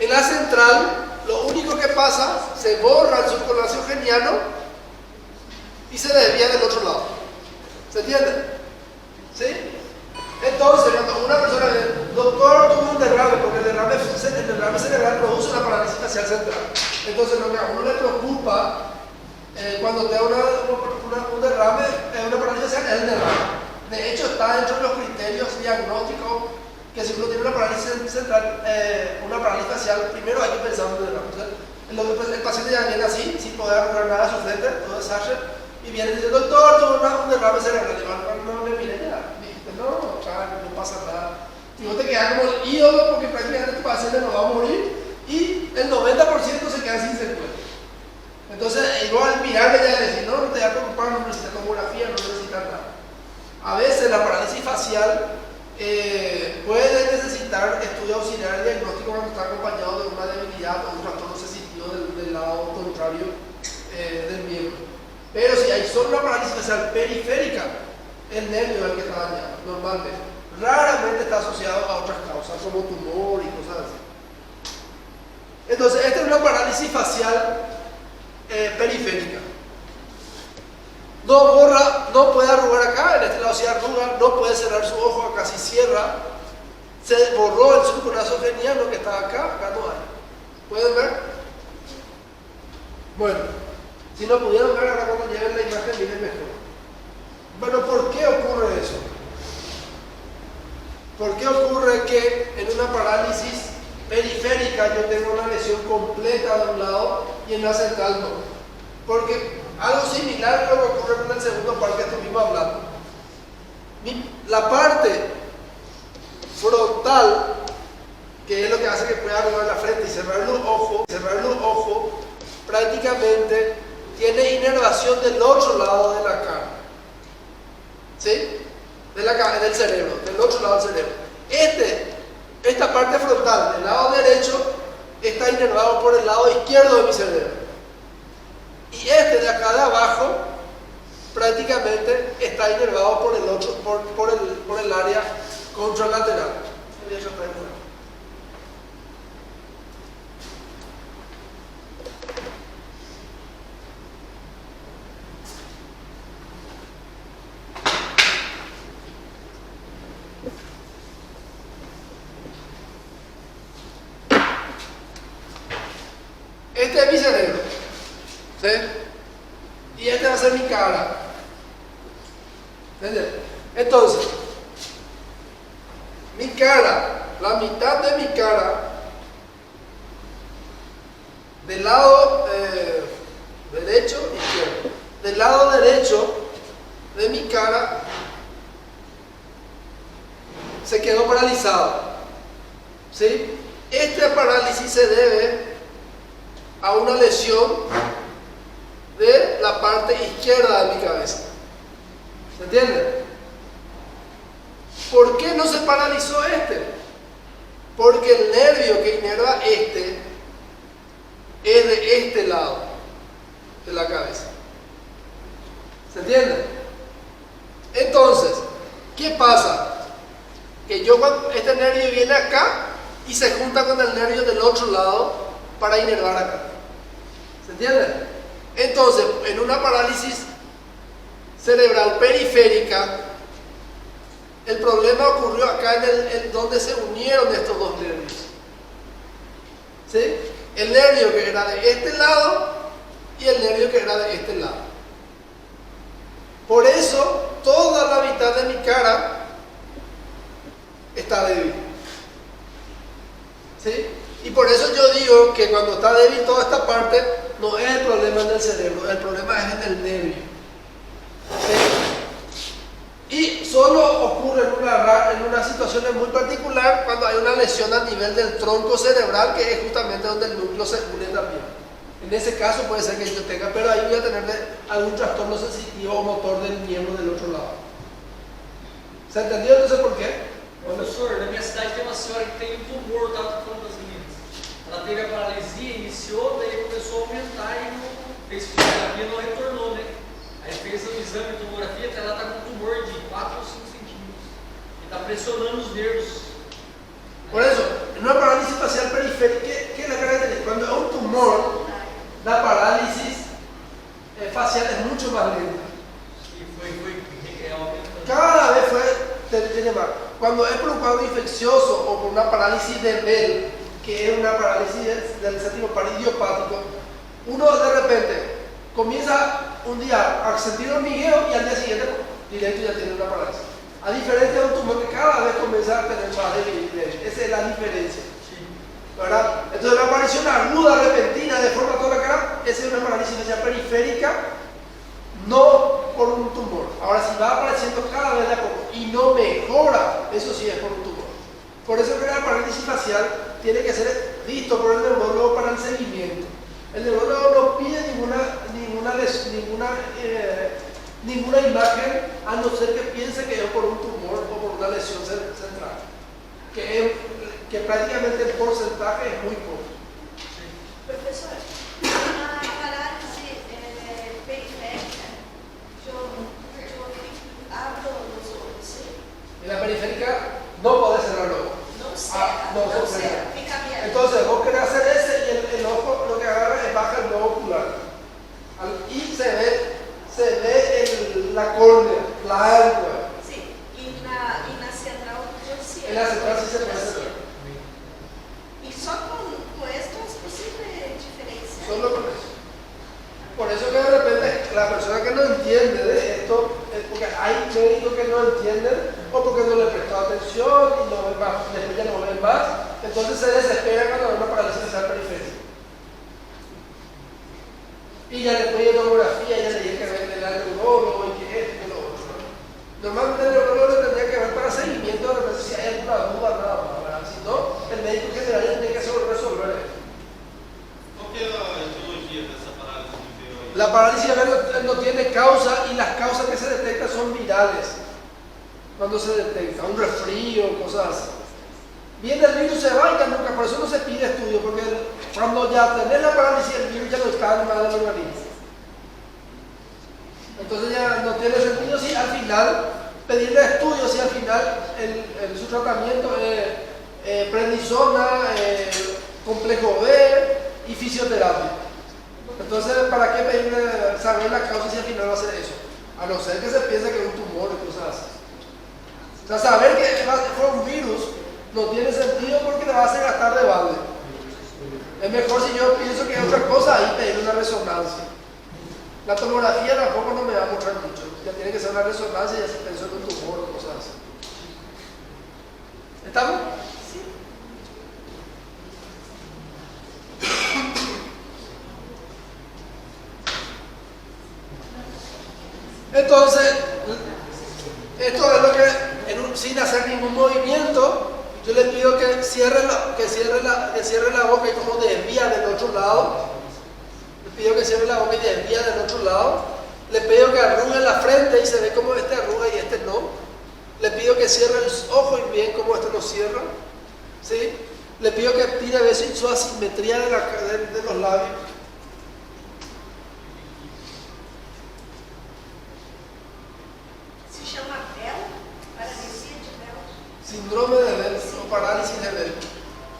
En la central, lo único que pasa, se borra el surco nasogeniano y se desvía del otro lado. ¿Se entiende? ¿Sí? Entonces, cuando una persona dice, doctor, tuvo un derrame, porque el derrame cerebral produce una parálisis facial central. Entonces, lo que a uno le preocupa cuando te da un derrame, una parálisis facial, es el derrame. De hecho, está dentro de los criterios diagnósticos que si uno tiene una parálisis central, una parálisis facial, primero hay que pensar en un derrame. Entonces, el paciente ya viene así, sin poder arreglar nada a su frente, todo desastre, y viene y dice, doctor, tuvo un derrame cerebral. Y no le mire ya. No, no pasa nada. Y vos te quedas como el ídolo porque prácticamente tu paciente no va a morir y el 90% se queda sin secuelas. Entonces, igual al mirarle ya le decís, no te va a preocupar, no necesitas tomografía, no necesitas nada. A veces la parálisis facial puede necesitar estudio auxiliar diagnóstico cuando está acompañado de una debilidad o un trastorno sensitivo del lado contrario del miembro. Pero si hay solo una parálisis facial periférica, el nervio es el que está dañado, normalmente. Raramente está asociado a otras causas, como tumor y cosas así. Entonces, esta es una parálisis facial periférica. No borra, no puede arrugar acá, en este lado sí arruga, no puede cerrar su ojo, acá sí cierra. Se borró el surco nasogeniano que está acá, acá no hay. ¿Pueden ver? Bueno, si no pudieron ver, ahora cuando lleguen la imagen, miren mejor. Bueno, ¿por qué ocurre eso? ¿Por qué ocurre que en una parálisis periférica yo tengo una lesión completa de un lado y en la central no? Porque algo similar a lo que ocurre en el segundo par que estuvimos hablando. La parte frontal, que es lo que hace que pueda arrugar la frente y cerrar los ojos, prácticamente tiene inervación del otro lado de la cara. ¿Sí? Del cerebro, del otro lado del cerebro. Esta parte frontal del lado derecho está inervado por el lado izquierdo de mi cerebro. Y de acá está inervado por el otro, por el área contralateral. El otro está inervado. Este es mi cerebro, ¿sí? Y este va a ser mi cara. ¿Entiendes? Entonces, mi cara, la mitad de mi cara, del lado derecho, izquierdo, del lado derecho de mi cara se quedó paralizado, ¿sí? Esta parálisis se debe a una lesión de la parte izquierda de mi cabeza. ¿Se entiende? ¿Por qué no se paralizó este? Porque el nervio que inerva este es de este lado de la cabeza. ¿Se entiende? Entonces, ¿qué pasa? Que este nervio viene acá y se junta con el nervio del otro lado para inervar acá. ¿Se entiende? Entonces, en una parálisis cerebral periférica, el problema ocurrió acá en donde se unieron estos dos nervios. ¿Sí? El nervio que era de este lado y el nervio que era de este lado. Por eso, toda la mitad de mi cara está débil. ¿Sí? Y por eso yo digo que cuando está débil toda esta parte, no es el problema en el cerebro, el problema es en el nervio. ¿Sí? Y solo ocurre en una situación muy particular cuando hay una lesión a nivel del tronco cerebral, que es justamente donde el núcleo se une también. En ese caso puede ser que yo tenga, pero ahí voy a tener algún trastorno sensitivo o motor del miembro del otro lado. ¿Se entendió entonces por qué? Professor, na minha cidade tem uma senhora que tem um tumor, estava falando das meninas. Ela teve a paralisia, iniciou, daí começou a aumentar e não fez fisioterapia, não retornou, né? Aí fez um exame de tomografia, até ela está com um tumor de 4 ou 5 centímetros. E está pressionando os nervos. Por eso, en una parálisis facial periférica, ¿qué es la característica? Cuando es un tumor, la parálisis facial es mucho más lenta. E foi aumentando. Cada vez tiene más. Cuando es por un cuadro infeccioso o por una parálisis de Bell, que es una parálisis del séptimo par idiopático, uno de repente comienza un día a sentir hormigueo y al día siguiente directo ya tiene una parálisis. A diferencia de un tumor que cada vez comienza a tener más debilidad. Esa es la diferencia. ¿Verdad? Entonces la aparición aguda, repentina, de forma toda la cara, esa es una parálisis facial periférica, no por un tumor. Ahora, si va apareciendo cada vez de a poco y no mejora, eso sí es por un tumor. Por eso que la parálisis facial tiene que ser visto por el neurólogo para el seguimiento. El neurólogo no pide ninguna imagen, a no ser que piense que es por un tumor o por una lesión central, que prácticamente el porcentaje es muy poco. Professor, na parálise periférica, eu abro os olhos. En la periférica no podés cerrar el ojo. Não cerra, no não se cerra, fica abierto. Entonces vos querés hacer ese y el ojo lo que agarra es baja el globo ocular. Y se ve la córnea, la ancla. Sim, e na central eu sei. En la central sí se puede cerrar. E só com esto é possível diferenciar. Solo con eso. Por eso que de repente la persona que no entiende de esto es porque hay médicos que no entienden o porque no le prestó atención y no ven más, después ya no ven más, entonces se desespera cuando hay una parálisis facial periférica. Y ya después de tomografía ya le dije que ver el neurólogo y que esto y que lo otro. Normalmente el neurólogo lo tendría que ver para seguimiento de repente si hay alguna duda, nada más, ¿verdad? Si no, el médico general tiene que resolver esto. Qual que é a etiologia dessa parálise do inferior aí? La parálisis no tiene causa y las causas que se detectan son virales. Cuando se detecta un resfrío, cosas así. Viene el virus, se va y ya nunca, por eso no se pide estudio, porque cuando ya tenés la parálisis el virus ya no está en el organismo. Entonces ya no tiene sentido si al final final pedirle estudios si al final su tratamiento es prednisona, complejo B y fisioterapia. Entonces, ¿para qué pedirle saber la causa si al final va a ser eso? A no ser que se piense que es un tumor y cosas así. O sea, saber que fue un virus no tiene sentido porque le va a hacer gastar de balde. Es mejor si yo pienso que es otra cosa, ahí pedir una resonancia. La tomografía tampoco no me va a mostrar mucho. Ya tiene que ser una resonancia y ya se pensó en un tumor o cosas así. ¿Estamos? Sí. Entonces, esto es lo que, sin hacer ningún movimiento, yo le pido que cierre la boca y como desvía del otro lado. Le pido que cierre la boca y desvía del otro lado. Le pido que arrugue la frente y se ve como este arruga y este no. Le pido que cierre los ojos y bien como este no cierra. ¿Sí? Le pido que pida su asimetría de los labios. Se chama Bell, paralisia de Bell. Síndrome de Bell o parálisis de Bell,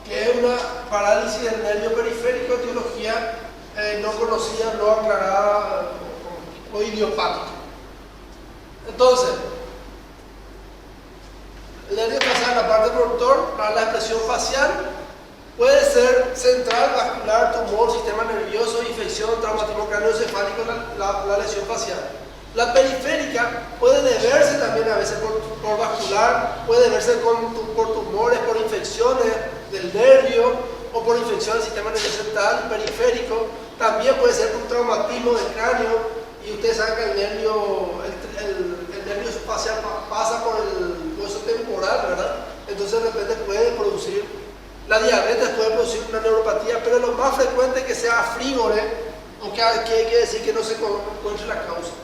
que es una parálisis del nervio periférico, etiología no conocida, no aclarada o idiopática. Entonces, el nervio facial en la parte productor para la expresión facial puede ser central, vascular, tumor, sistema nervioso, infección, traumatismo craneoencefálico, la lesión facial. La periférica puede deberse también a veces por vascular, puede deberse por tumores, por infecciones del nervio o por infección del sistema nervioso central periférico. También puede ser un traumatismo del cráneo y ustedes saben que el nervio facial pasa por el hueso temporal, ¿verdad? Entonces de repente puede producir, la diabetes puede producir una neuropatía, pero lo más frecuente es que sea frívole o que quiere decir que no se encuentre la causa.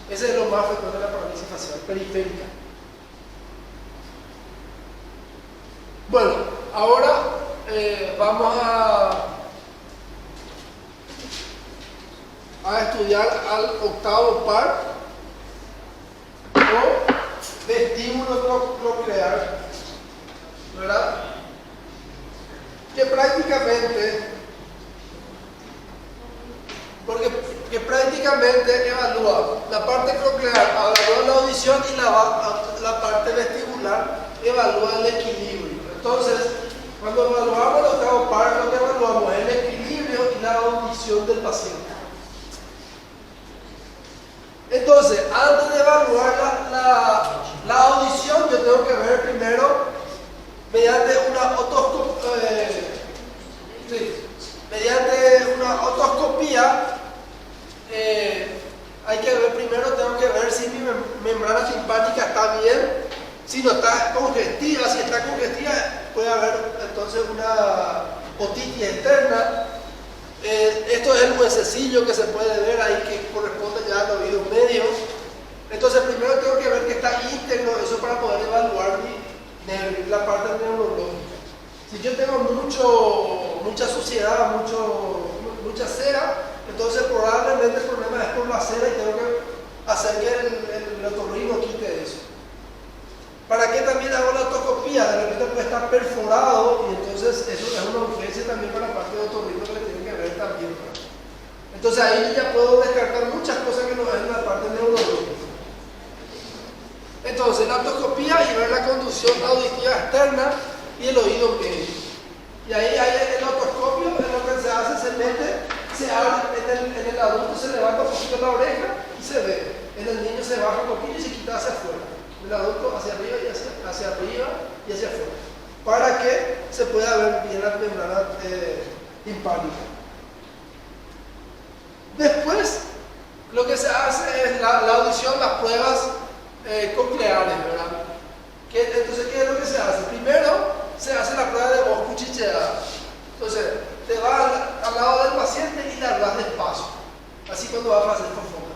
Ese es lo más frecuente de la parálisis facial periférica. Bueno, ahora vamos a estudiar al octavo par o vestíbulo coclear, ¿verdad? Que prácticamente evalúa la parte coclear, evalúa la audición y la parte vestibular evalúa el equilibrio. Entonces, cuando evaluamos el octavo par, lo que evaluamos es el equilibrio y la audición del paciente. Entonces, antes de evaluar la audición, yo tengo que ver primero, mediante una otoscopía, hay que ver primero, tengo que ver si mi membrana timpánica está bien, si no está congestiva. Si está congestiva, puede haber entonces una otitis externa. Esto es el huesecillo que se puede ver ahí, que corresponde ya al oído medio. Entonces primero tengo que ver que está íntegro eso para poder evaluar la parte neurológica. Si yo tengo mucha suciedad, mucha cera, entonces probablemente el problema es por la cera y tengo que hacer que el otorrino quite eso. ¿Para qué también hago la otoscopía? De repente puede estar perforado y entonces eso es una urgencia también para la parte de otorrino que le tienen que ver también. Entonces ahí ya puedo descartar muchas cosas que no ven en la parte neurológica. Entonces la otoscopía y ver la conducción auditiva externa y el oído medio. Y ahí el otoscopio, en lo que se hace, se mete, se abre, en el adulto se levanta un poquito la oreja y se ve. En el niño se baja un poquito y se quita hacia afuera. El adulto hacia arriba y hacia afuera, para que se pueda ver bien la membrana timpánica. Después, lo que se hace es la audición, las pruebas cocleares, ¿verdad? Entonces, ¿qué es lo que se hace? Primero, se hace la prueba de voz cuchicheada. Entonces, te vas al lado del paciente y le hablas despacio, así cuando va a hacer fofoca.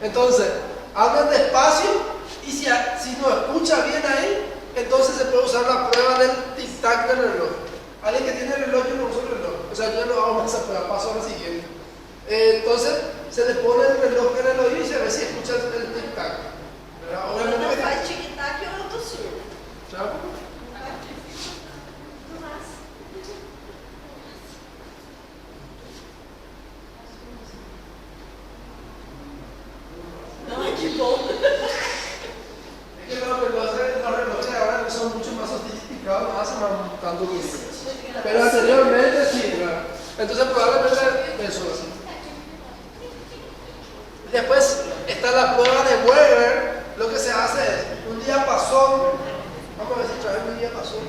Entonces, hablan despacio y si no escucha bien ahí, entonces se puede usar la prueba del tic-tac del reloj. Alguien que tiene reloj, yo no uso el reloj. O sea, yo no hago más esa prueba, paso a la siguiente. Entonces se le pone el reloj en el oído y se ve si escucha el tic-tac. ¿Verdad? Quando Obviamente não que- faz tic-tac, eu tô surdo. ¿Sabe? Não, é que bom. Es que los relojes ahora que son mucho más sofisticados no hacen más tanto ruido. Pero anteriormente sí, ¿verdad? Entonces probablemente eso así. Después está la prueba de Weber. Lo que se hace es un diapasón. Vamos a ver si traemos un diapasón.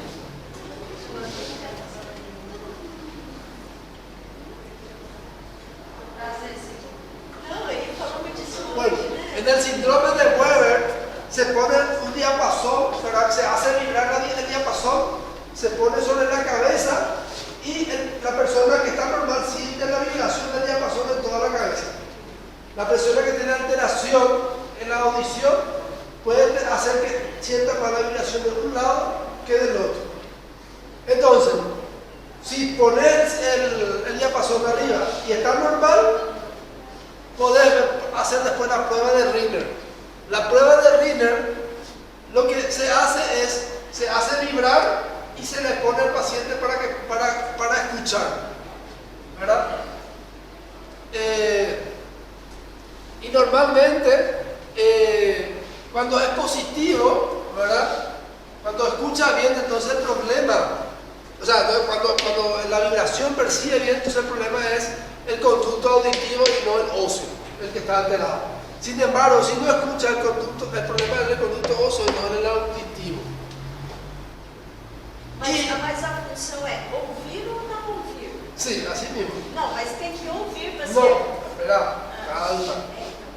Não, ele falou muito disso Bueno, hoje, né? en el síndrome de Weber se pone un diapasón, ¿verdad? Se hace vibrar el diapasón, se pone sobre la cabeza y la persona que está normal siente la vibración del diapasón en toda la cabeza. La persona que tiene alteración en la audición puede hacer que sienta más la vibración de un lado que del otro. Entonces, si pones el diapasón arriba y está normal, podés hacer después la prueba de Rinner. La prueba de Rinner, lo que se hace es, se hace vibrar y se le pone al paciente para escuchar, ¿verdad? Y normalmente, cuando es positivo, ¿verdad? Cuando escucha bien, entonces el problema, o sea, cuando la vibración percibe bien, entonces el problema es el conducto auditivo y no el óseo, el que está alterado. Sin embargo, si no escucha el problema es el conducto óseo y no el auditivo. Mas a função é ouvir ou não ouvir? Sí, así mismo. Não, mas tem que ouvir para No, ser. espera, calma.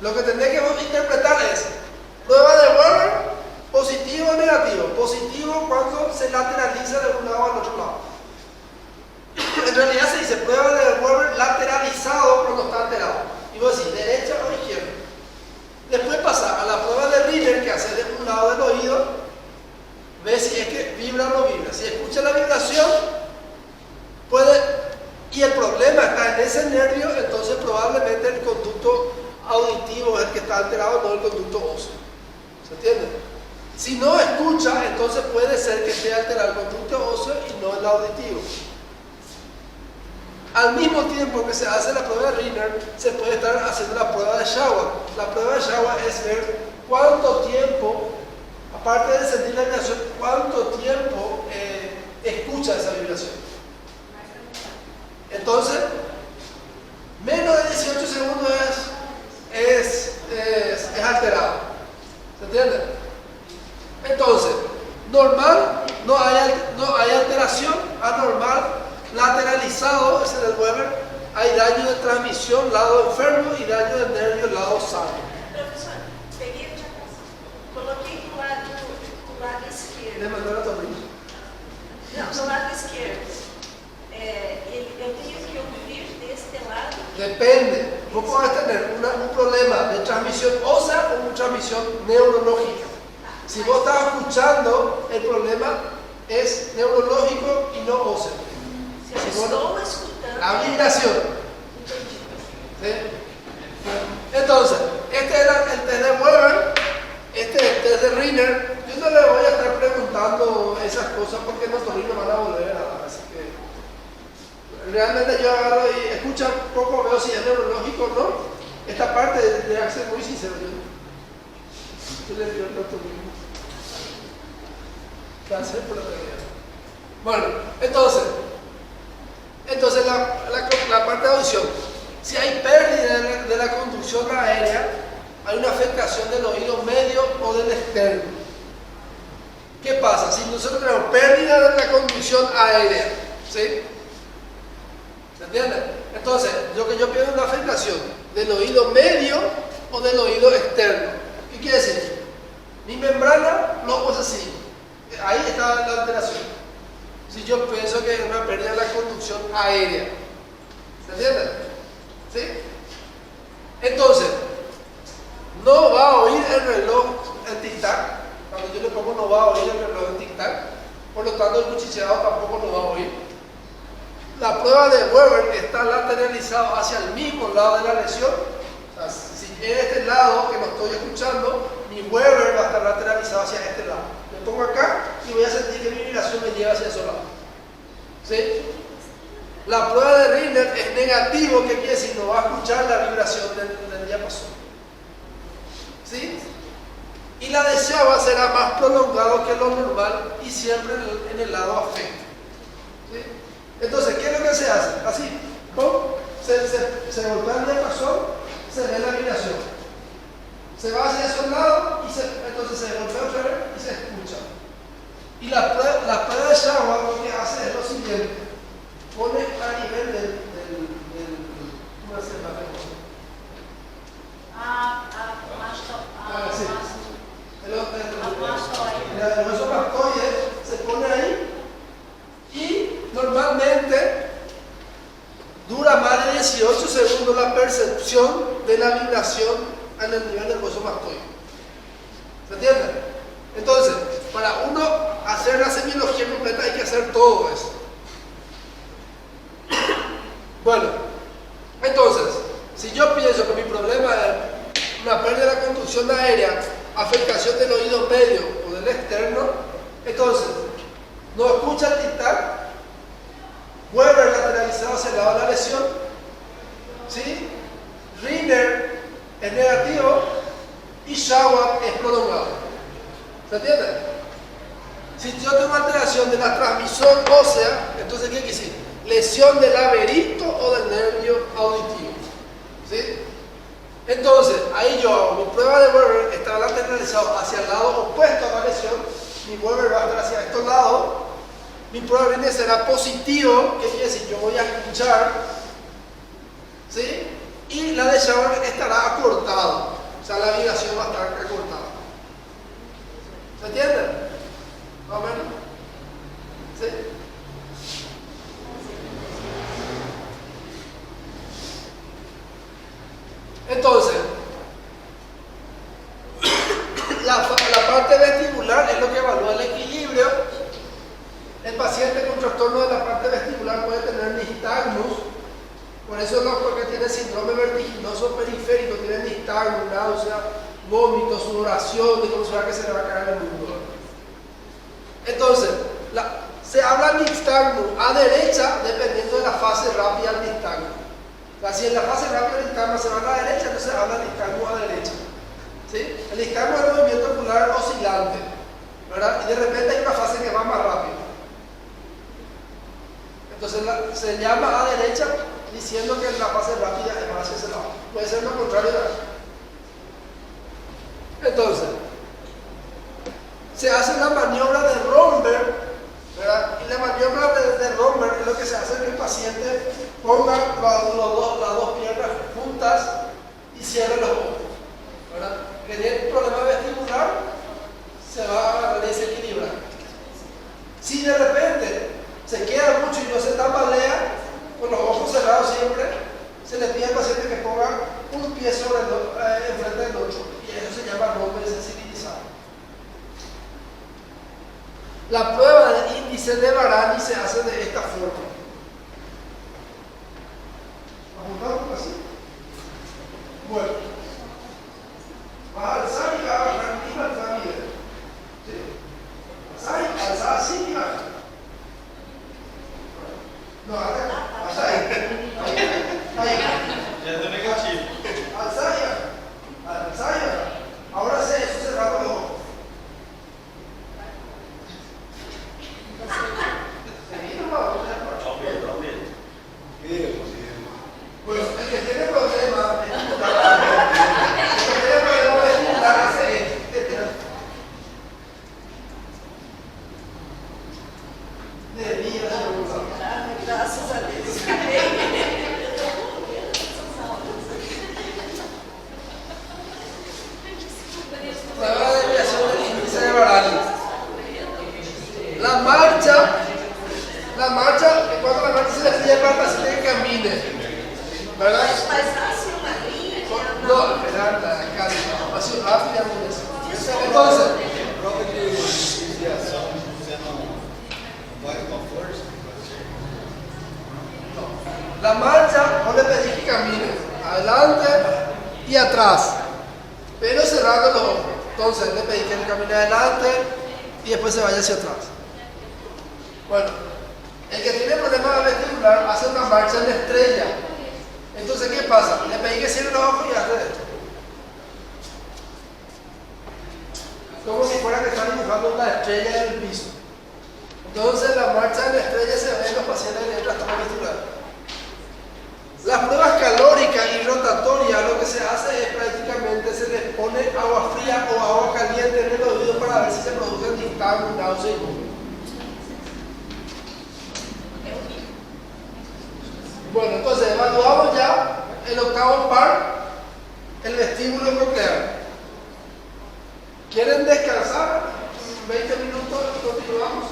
Lo que tendré que interpretar es prueba de Weber, positivo o negativo. Positivo cuando se lateraliza de un lado al otro lado. En realidad se dice prueba de Weber lateralizado cuando está alterado. Y vos decís derecha o izquierda. Después pasa a la prueba de Rinner que hace de un lado del oído, ve si es que vibra o no vibra. Si escucha la vibración, puede, y el problema está en ese nervio, entonces probablemente el conducto auditivo es el que está alterado, no el conducto óseo. ¿Se entiende? Si no escucha, entonces puede ser que esté alterado el conducto óseo y no el auditivo. Al mismo tiempo que se hace la prueba de Rinner, se puede estar haciendo la prueba de Shawak. La prueba de Shawak es ver cuánto tiempo, aparte de sentir la vibración, cuánto tiempo escucha esa vibración. Entonces, menos de 18 segundos es alterado. ¿Se entiende? Entonces, normal, no hay alteración, anormal, lateralizado, ese del Weber, hay daño de transmisión, lado enfermo, y daño de nervio, lado sano. Professor, peguei o diapasão. Coloquei do lado esquerdo. Le mandó la tablilla. Não, do lado esquerdo. Eu tenho que ouvir deste lado. Depende. Vos podés tener un problema de transmisión ósea o una transmisión neurológica. Si vos estás escuchando, el problema es neurológico y no óseo. Se eu estou escutando. La vibración. Entendi. ¿Sí? Entonces, este era el test de Weber, este es el test de Rinner. Yo no le voy a estar preguntando esas cosas porque los otorrinos van a volver a dar, así que realmente yo agarro y escucho un poco, veo si es neurológico o no. Esta parte de ser muy sincero. Yo le digo al otorrino. Cáncer por la realidad. Bueno, entonces la parte de audición. Si hay pérdida de la conducción aérea, hay una afectación del oído medio o del externo. ¿Qué pasa? Si nosotros tenemos pérdida de la conducción aérea, ¿sí? ¿Se entiende? Entonces, lo que yo pido es una afectación del oído medio o del oído externo. ¿Qué quiere decir? Mi membrana no es así. Ahí está la alteración. Si yo pienso que es una pérdida de la conducción aérea. ¿Se entiende? ¿Sí? Entonces, no va a oír el reloj en tic-tac. Cuando yo le pongo no va a oír el reloj en tic-tac. Por lo tanto, el cuchicheado tampoco lo va a oír. la prueba de Weber está lateralizado hacia el mismo lado de la lesión. O sea, si en este lado que lo estoy escuchando, mi Weber va a estar lateralizado hacia este lado. Me pongo acá y voy a sentir que mi vibración me lleva hacia ese lado. ¿Sí? La prueba de Riner es negativo, que quiere decir no va a escuchar la vibración del diapasón. ¿Sí? Y la de Shava será más prolongado que lo normal y siempre en el lado afecto. ¿Sí? Entonces, ¿qué es lo que se hace? Así, ¡pum! Se golpea el diapasón, se ve la vibración. Se va hacia ese lado y entonces se golpea otra vez y se escucha. Y la prueba de Shava lo que hace es lo siguiente: pone a nivel del ¿cómo se llama? Sí. El hueso mastoide se pone ahí y normalmente dura más de 18 segundos la percepción de la vibración en el nivel del hueso mastoide. ¿Se entiende? Entonces, para uno hacer la semiología completa hay que hacer todo eso. Bueno, entonces, si yo pienso que mi problema es una pérdida de la conducción aérea, afectación del oído medio o del externo, entonces, no escucha el tic-tac, Weber lateralizado hacia el lado de la lesión, ¿sí? Riner es negativo y Shawab es prolongado. ¿Se entiende? Si yo tengo alteración de la transmisión ósea, entonces, ¿qué quiere decir? Lesión del laberinto o del nervio auditivo. ¿Sí? Entonces, ahí yo hago mi prueba de Weber, está lateralizado hacia el lado opuesto a la lesión, mi Weber va a estar hacia estos lados, mi prueba de Riner será positivo, que quiere decir yo voy a escuchar, ¿sí? Y la de Shawab estará acortado, o sea, la vibración va a estar acortada. ¿Se entiende? ¿Más o menos? ¿Sí? Entonces, la parte vestibular es lo que evalúa el equilibrio. El paciente con trastorno de la parte vestibular puede tener nistagmus, por eso porque tiene síndrome vertiginoso periférico, tiene nistagmus, náusea, vómito, sudoración, de cómo se va que se le va a caer el mundo. Entonces, se habla nistagmus a derecha dependiendo de la fase rápida del nistagmus. Si en la fase rápida del nistagmus se va a la derecha, entonces habla nistagmus a derecha. ¿Sí? El nistagmus es el movimiento ocular oscilante, ¿verdad? Y de repente hay una fase que va más rápido. Entonces se llama a derecha diciendo que la fase rápida es más hacia ese lado. Puede ser lo contrario de eso. Entonces, se hace la maniobra de Romberg, ¿verdad? Y la maniobra de Romberg es lo que se hace que el paciente ponga las dos piernas juntas y cierre los ojos, ¿verdad? Que tiene un problema vestibular, se va a desequilibrar. Si de repente se queda mucho y no se tambalea, con los ojos cerrados siempre, se le pide al paciente que ponga un pie sobre enfrente del otro, y eso se llama Romberg sensibilizado. La prueba del índice de Varani se hace de esta forma. ¿Apuntamos así? Bueno. Vas a alzar y vas a bajar y vas a alzar bien. ¿Sí? Alzar así y bajar. No, hasta ahí. Ahí. Ya es negativo. Alzar y bajar. Alzar y bajar. Ahora sí, eso cerrado los ojos. Bueno, el que tiene problemas Graças a Deus. prueba de desviación del índice de Varani. La marcha, cuando la marcha se le pide para el paciente que camine, ¿verdad? Mas nasce uma linha. No, esperar la calma, así rápido y armonioso. Entonces, Prova de desviação, você não vai com a força, pode ser. La marcha, vos le pedís que camine adelante y atrás, pero cerrando los ojos. Entonces le pedís que camine adelante y después se vaya hacia atrás. Bueno, el que tiene problemas vestibular hace una marcha en estrella. Entonces, ¿qué pasa? Le pedí que cierre los ojos y hace esto. Como si fuera que está dibujando una estrella en el piso. Entonces, la marcha en estrella se ve en los pacientes de trastorno vestibular. Las pruebas calóricas y rotatorias, lo que se hace es prácticamente se les pone agua fría o agua caliente en el oído para ver si se producen dictamen, náusea y vómito. Bueno, entonces evaluamos ya el octavo par, el vestíbulo coclear. ¿Quieren descansar? 20 minutos, continuamos.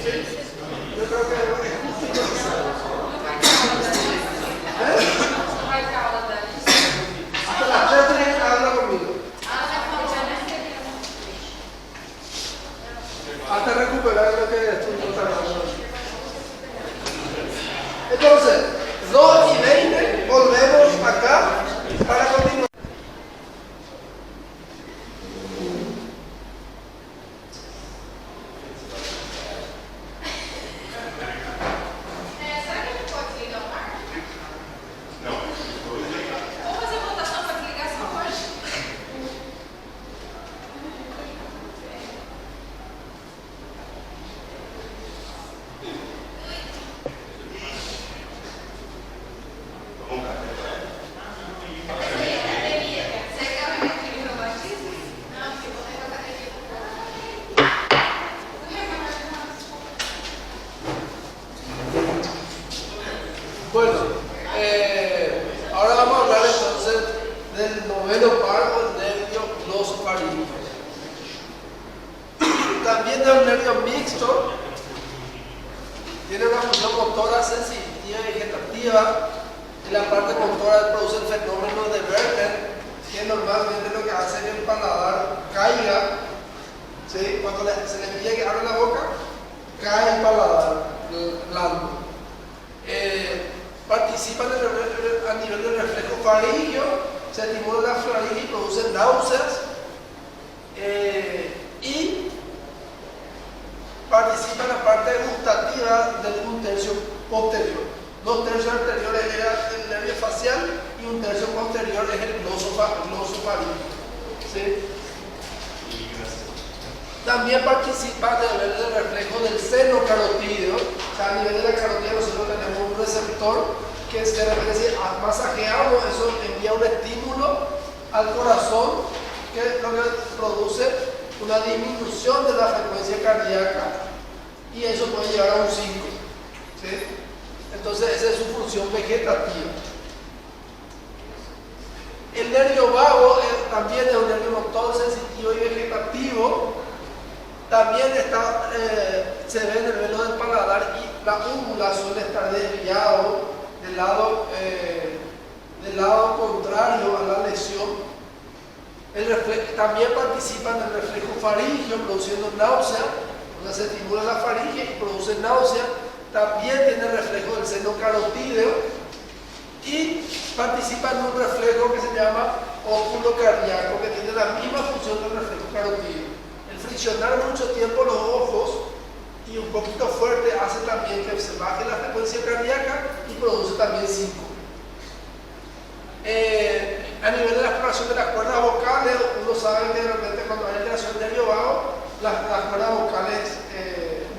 ¿Sí? Yo creo que es justo. Hasta las 3 tienen que hablar conmigo. Hasta recuperar lo que estuvimos hablando. Entonces, 2:20, volvemos acá para continuar. Será que ele pode desligar o ar? Não. Vamos fazer votação para desligação hoje? Você quer uma academia no batismo? Não, porque vou ter uma academia Bueno, ahora vamos a hablar entonces del noveno par o el nervio glosofaríngeo. También de un nervio mixto, tiene una función motora sensitiva y vegetativa. En la parte motora produce el fenómeno de Werner, que normalmente lo que hace es que el paladar caiga. ¿Sí? Cuando se le pide que abra la boca, cae el paladar blando. Participan a nivel del reflejo faríngeo, se estimula la faringe y produce náuseas y participa en la parte gustativa del un tercio posterior. 2 tercios anteriores era el nervio facial y 1 tercio posterior es el glosofaríngeo. ¿Sí? También participa a nivel del reflejo del seno carotídeo. O sea, a nivel de la carótida nosotros tenemos un receptor que de repente si masajeamos, eso envía un estímulo al corazón que lo que produce una disminución de la frecuencia cardíaca y eso puede llegar a un 5. ¿Sí? Entonces esa es su función vegetativa. El nervio vago también es un nervio motor sensitivo y vegetativo. También se ve en el velo del paladar y la úvula suele estar desviado del lado contrario a la lesión. También participa en el reflejo faríngeo produciendo náusea, donde se estimula la faringe y produce náusea. También tiene reflejo del seno carotídeo y participa en un reflejo que se llama óculo cardíaco, que tiene la misma función del reflejo carotídeo. El friccionar mucho tiempo los ojos y un poquito fuerte hace también que se baje la frecuencia cardíaca y produce también 5. A nivel de la exploración de las cuerdas vocales, uno sabe que de repente cuando hay alteración del nervio vago, las cuerdas vocales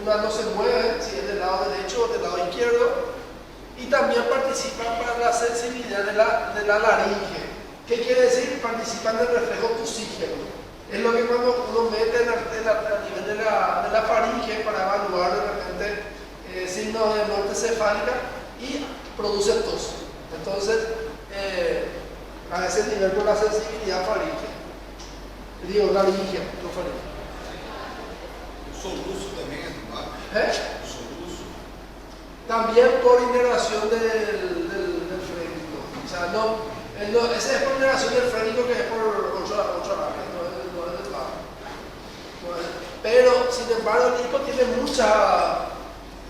unas no se mueven, si es del lado derecho o del lado izquierdo, y también participan para la sensibilidad de la laringe. ¿Qué quiere decir? Participan del reflejo tusígeno. Es lo que cuando uno mete a nivel de la faringe para evaluar de repente signos de muerte cefálica y produce tos. Entonces, a ese nivel con la sensibilidad faringe. Digo, laringe, no faringe. O soluço também é do mar? O soluço. También por innervación del frénico. O sea, ese es por innervación del frénico que es por 8 horas, no es del bajo. Pero, sin embargo, el hipo tiene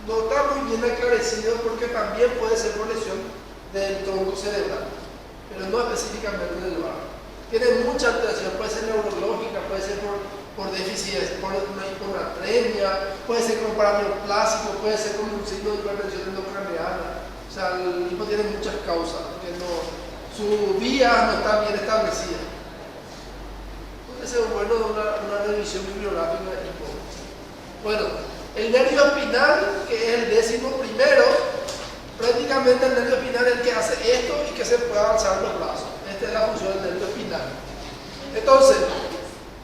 no está muy bien aclarecido porque también puede ser por lesión del tronco cerebral, pero no específicamente del vago. Tiene mucha alteración, puede ser neurológica, puede ser por déficit, por una hiponatremia, puede ser con paraneoplásico, puede ser con un signo de hipertensión endocraneana. O sea, el hipo tiene muchas causas, porque su vía no está bien establecida. Puede ser bueno una revisión bibliográfica del hipo. Bueno, el nervio espinal, que es el 11º, prácticamente el nervio espinal es el que hace esto y que se puede avanzar los brazos. Esta es la función del nervio espinal. Entonces,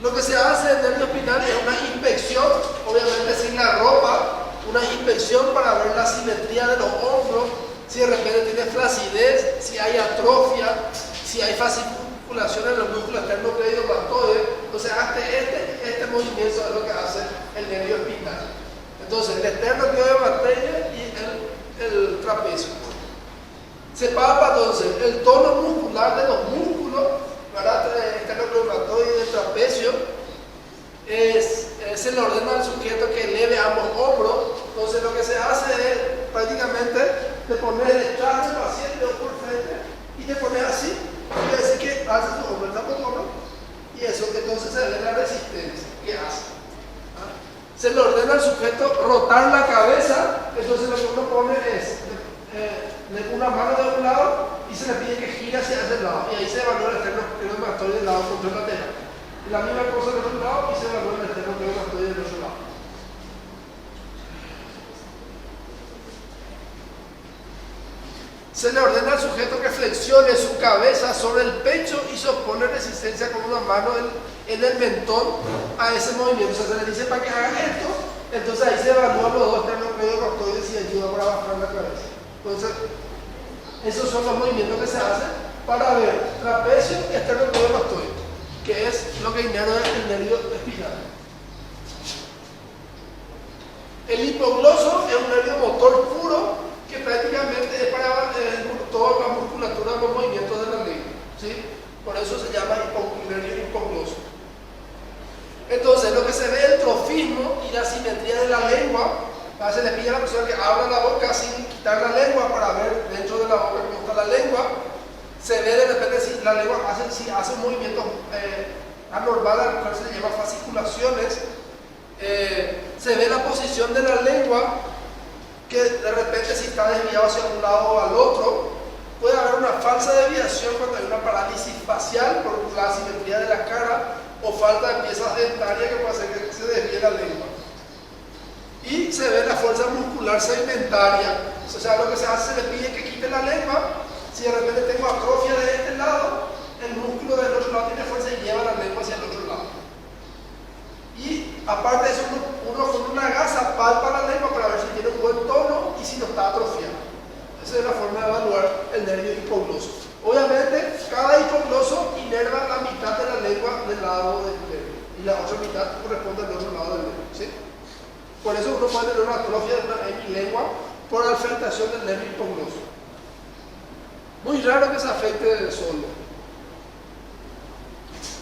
lo que se hace en el nervio espinal es una inspección, obviamente sin la ropa, una inspección para ver la simetría de los hombros, si de repente tiene flacidez, si hay atrofia, si hay fasciculación en los músculos esternocleidomastoides. Entonces, hasta este movimiento es lo que hace el nervio espinal. Entonces, el esternocleidomastoide y el trapecio. Se palpa entonces el tono muscular de los músculos, ¿verdad? El esternocleidomastoide y el trapecio. Se le ordena al sujeto que eleve ambos hombros. Entonces, lo que se hace es prácticamente te pones detrás del paciente o por frente y te pones así. Quiere decir que hace tu hombro, está por hombro, y eso entonces se ve la resistencia que hace. Se le ordena al sujeto rotar la cabeza, entonces lo que uno pone es una mano de un lado y se le pide que gire hacia ese lado, y ahí se evalúa el esternocleidomastoide del lado contralateral. Y la misma cosa del otro lado y se evalúa el esternocleidomastoide del otro lado. Se le ordena al sujeto que flexione su cabeza sobre el pecho y se opone resistencia con una mano en el mentón a ese movimiento. O sea, se le dice para que hagan esto, entonces ahí se evalúan los dos esternocleidomastoides y ayuda para bajar la cabeza. Entonces, esos son los movimientos que se hacen para ver trapecio y esternocleidomastoide, que es lo que inerva el nervio espinal. El hipogloso es un nervio motor puro que prácticamente es para toda la musculatura de los movimientos de la lengua, ¿sí? Por eso se llama nervio hipogloso. Entonces, lo que se ve el trofismo y la simetría de la lengua, se le pide a la persona que abra la boca sin quitar la lengua para ver dentro de la boca cómo está la lengua. Se ve de repente si la lengua hace un movimiento anormal, al cual se le llama fasciculaciones. Se ve la posición de la lengua, que de repente si está desviado hacia un lado o al otro. Puede haber una falsa desviación cuando hay una parálisis facial por la asimetría de la cara o falta de piezas dentarias que puede hacer que se desvíe la lengua. Y se ve la fuerza muscular segmentaria. O sea, lo que se hace, se le pide que quite la lengua. Si de repente tengo atrofia de este lado, el músculo del otro lado tiene fuerza y lleva la lengua hacia el otro lado. Y aparte de eso, uno con una gasa palpa la lengua para ver si tiene un buen tono y si no está atrofiado. Esa es la forma de evaluar el nervio hipogloso. Obviamente, cada hipogloso inerva la mitad de la lengua del lado del nervio y la otra mitad corresponde al otro lado del nervio, ¿sí? Por eso uno puede tener una atrofia de una hemilengua por afectación del nervio hipogloso. Muy raro que se afecte solo.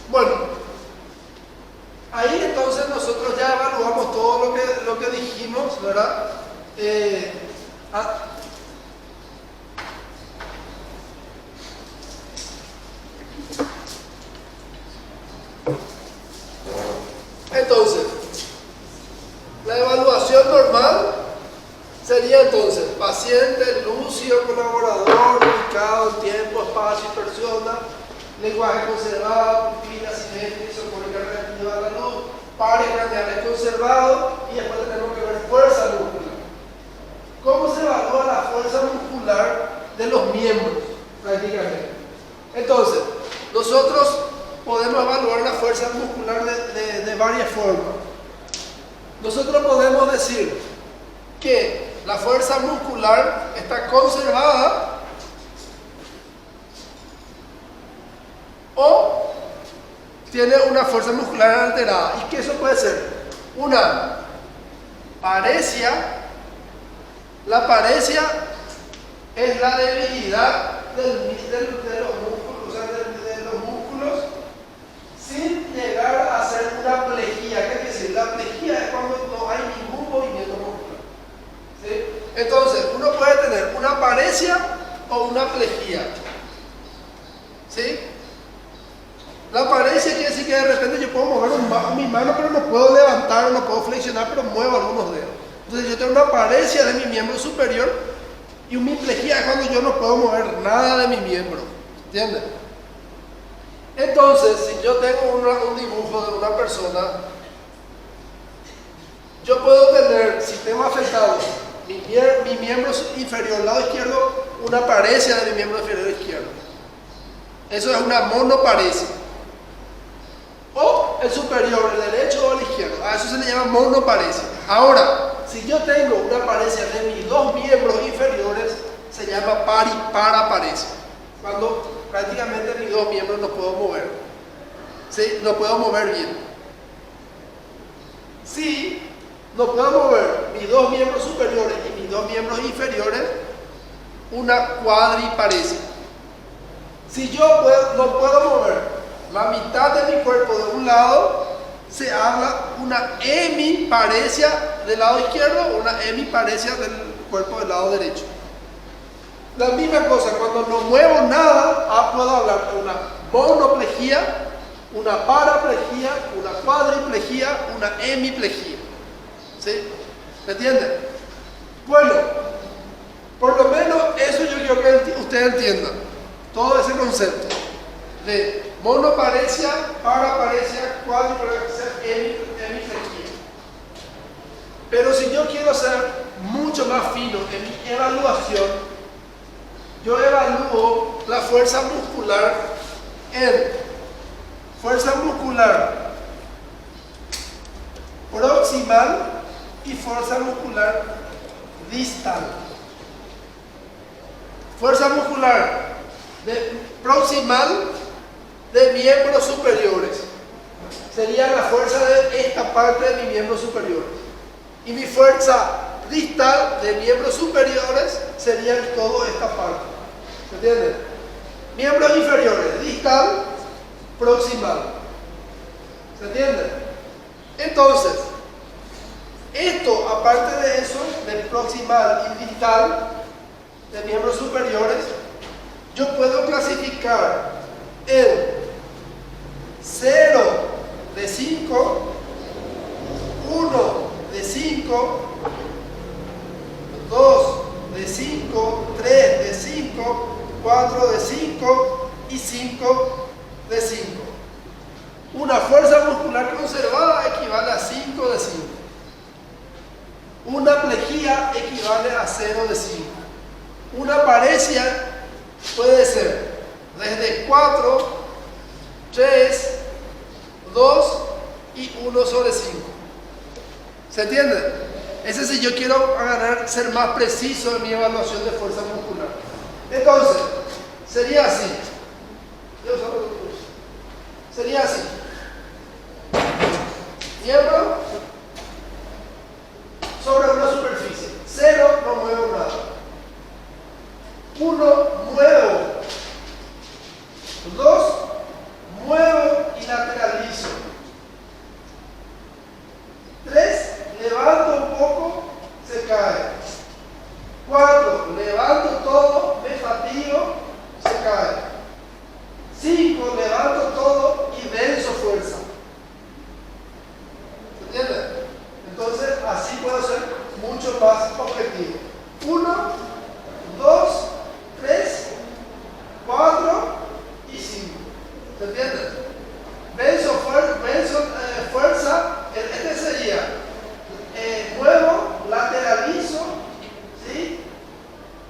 Bueno, ahí entonces nosotros ya evaluamos todo lo que dijimos, ¿verdad? Entonces, la evaluación normal sería entonces paciente, lúcido, colaborador, ubicado, tiempo, espacio y persona, lenguaje conservado, pupila simétrica, isocónica relativa a la luz, pares craneales conservados, y después tenemos que ver fuerza muscular. ¿Cómo se evalúa la fuerza muscular de los miembros prácticamente? Entonces, nosotros podemos evaluar la fuerza muscular de varias formas. Nosotros podemos decir que la fuerza muscular está conservada o tiene una fuerza muscular alterada. ¿Y qué eso puede ser? Una paresia. La paresia es la debilidad de los músculos, o sea, de los músculos, sin llegar a ser una plejía. ¿Qué quiere decir? La plejía es cuando no hay ningún movimiento muscular, ¿sí? Entonces, uno puede tener una paresia o una plejía. ¿Sí? La paresia quiere decir que de repente yo puedo mover mi mano, pero no puedo levantar, no puedo flexionar, pero muevo algunos dedos. Entonces yo tengo una paresia de mi miembro superior y una plejía es cuando yo no puedo mover nada de mi miembro. ¿Entiendes? Entonces, si yo tengo un dibujo de una persona, yo puedo tener, si tengo afectado mi miembro inferior, lado izquierdo, una paresia de mi miembro inferior izquierdo. Eso es una monoparesia. O el superior, el derecho o el izquierdo. A eso se le llama monoparesia. Ahora, si yo tengo una paresia de mis dos miembros inferiores, se llama paraparesia. Cuando prácticamente mis dos miembros no puedo mover. ¿Sí? No puedo mover bien. Si no puedo mover mis dos miembros superiores y mis dos miembros inferiores, una cuadriparesia. Si yo no puedo mover la mitad de mi cuerpo de un lado, se habla una hemiparesia del lado izquierdo o una hemiparesia del cuerpo del lado derecho. La misma cosa, cuando no muevo nada, puedo hablar de una monoplejía, una paraplejía, una cuadriplejía, una hemiplejía. ¿Sí? ¿Me entienden? Bueno, por lo menos eso yo quiero que ustedes entiendan. Todo ese concepto de monoparesia, paraparesia, cuadriparesia, hemiplejía. Pero si yo quiero ser mucho más fino en mi evaluación, yo evalúo la fuerza muscular en fuerza muscular proximal y fuerza muscular distal. Fuerza muscular proximal de miembros superiores sería la fuerza de esta parte de mis miembros superiores, y mi fuerza distal de miembros superiores sería toda esta parte. ¿Se entiende? Miembros inferiores, distal, proximal. ¿Se entiende? Entonces, esto, aparte de eso, del proximal y distal de miembros superiores, yo puedo clasificar en 0 de 5, 1 de 5, 2 de 5, 3 de 5, 4 de 5 y 5 de 5. Una fuerza muscular conservada equivale a 5 de 5. Una plejía equivale a 0 de 5. Una paresia puede ser desde 4, 3, 2 y 1 sobre 5. ¿Se entiende? Ese si yo quiero ser más preciso en mi evaluación de fuerza muscular. Entonces, sería así. Sería así. Miembro sobre una superficie. 0, no muevo nada. 1, muevo. 2, muevo y lateralizo. 3, levanto un poco, se cae. 4, levanto todo, me fatigo, se cae. 5, levanto todo y venzo fuerza. ¿Se entiende? Entonces, así puedo ser mucho más objetivo. 1, 2, 3, 4 y 5. ¿Se entiende? Venzo fuerza. Este sería muevo, lateralizo, ¿sí?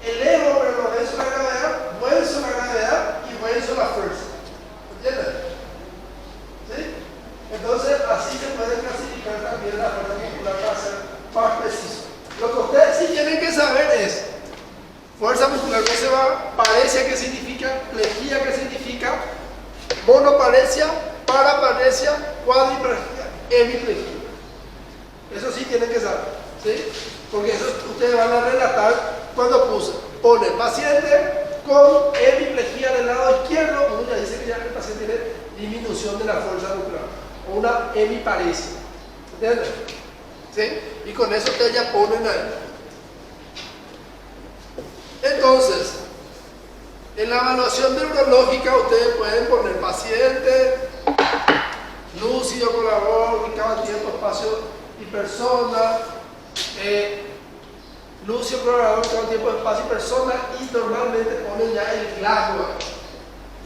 Elevo, pero no venzo la gravedad, venzo la gravedad y venzo la fuerza. ¿Entiendes? ¿Sí? Entonces, así se puede clasificar también la fuerza muscular para ser más preciso. Lo que ustedes sí tienen que saber es fuerza muscular conservada, paresia, ¿qué significa? Plejía, ¿qué significa? Monoparesia, paraparesia, cuadriparesia, hemiplejía. Eso sí tienen que saber, ¿sí? Porque eso ustedes van a relatar cuando pone paciente con hemiplejía del lado izquierdo, uno ya dice que ya el paciente tiene disminución de la fuerza muscular, o una hemiparesia. ¿Entienden? ¿Sí? Y con eso ustedes ya ponen ahí. Entonces, en la evaluación neurológica ustedes pueden poner paciente, lúcido, colaborador, ubicado en tiempo, espacio y persona, lúcido, colaborador, ubicado en tiempo, espacio y persona, y normalmente ponen ya el Glasgow.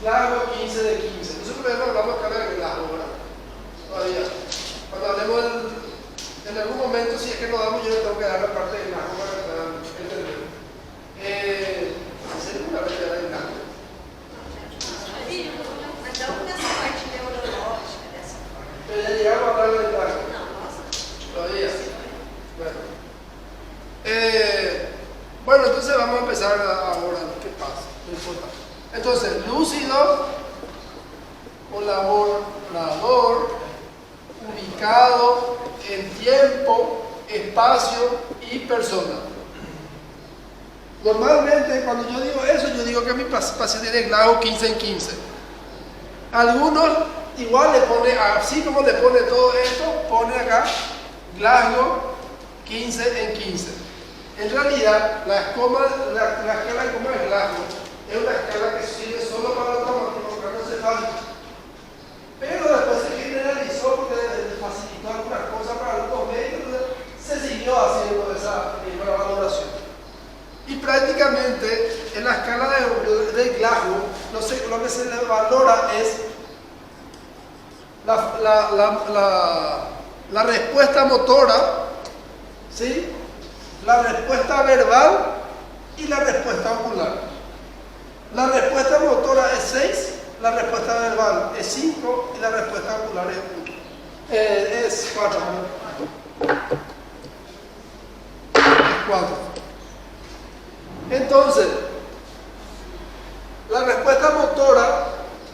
Glasgow 15 de 15. Nosotros primero hablamos acá de Glasgow, ¿verdad? Todavía. Cuando hablemos en algún momento, si es que nos damos, yo le tengo que dar la parte de Glasgow para que puedan entender. ¿Sería una vez de Glasgow? Então, nessa parte neurológica, dessa parte. Pero ya llegamos a hablar de Glasgow. Não, nossa. Todavía. Bueno. Bueno, entonces vamos a empezar ahora. ¿Qué pasa? No importa. Entonces, lúcido, colaborador, ubicado en tiempo, espacio y persona. Normalmente, cuando yo digo eso, yo digo que mi paciente tiene Glasgow 15 en 15. Algunos igual le pone, así como le pone todo esto, pone acá Glasgow 15 en 15. En realidad, la escala de coma de Glasgow es una escala que sirve solo para el traumatismo craneoencefálico. Pero después se generalizó porque facilitó algunas cosas para algunos médicos, se siguió haciendo esa misma valoración. Y prácticamente en la escala de Glasgow lo que se le valora es la respuesta motora, ¿sí? La respuesta verbal y la respuesta ocular. La respuesta motora es 6, la respuesta verbal es 5 y la respuesta ocular es 4. Es 4. Entonces, la respuesta motora,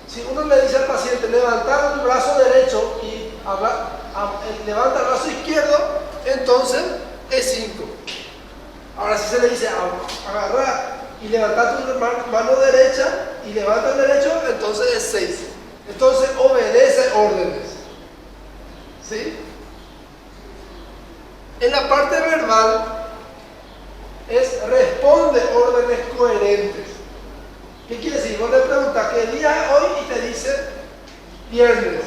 si uno le dice al paciente levantar el brazo derecho y levanta el brazo izquierdo, entonces es 5. Ahora si se le dice agarrar y levantar tu mano derecha y levanta el derecho, entonces es 6. Entonces obedece órdenes. ¿Sí? En la parte verbal responde órdenes coherentes. ¿Qué quiere decir? Vos le preguntas qué día es hoy y te dice viernes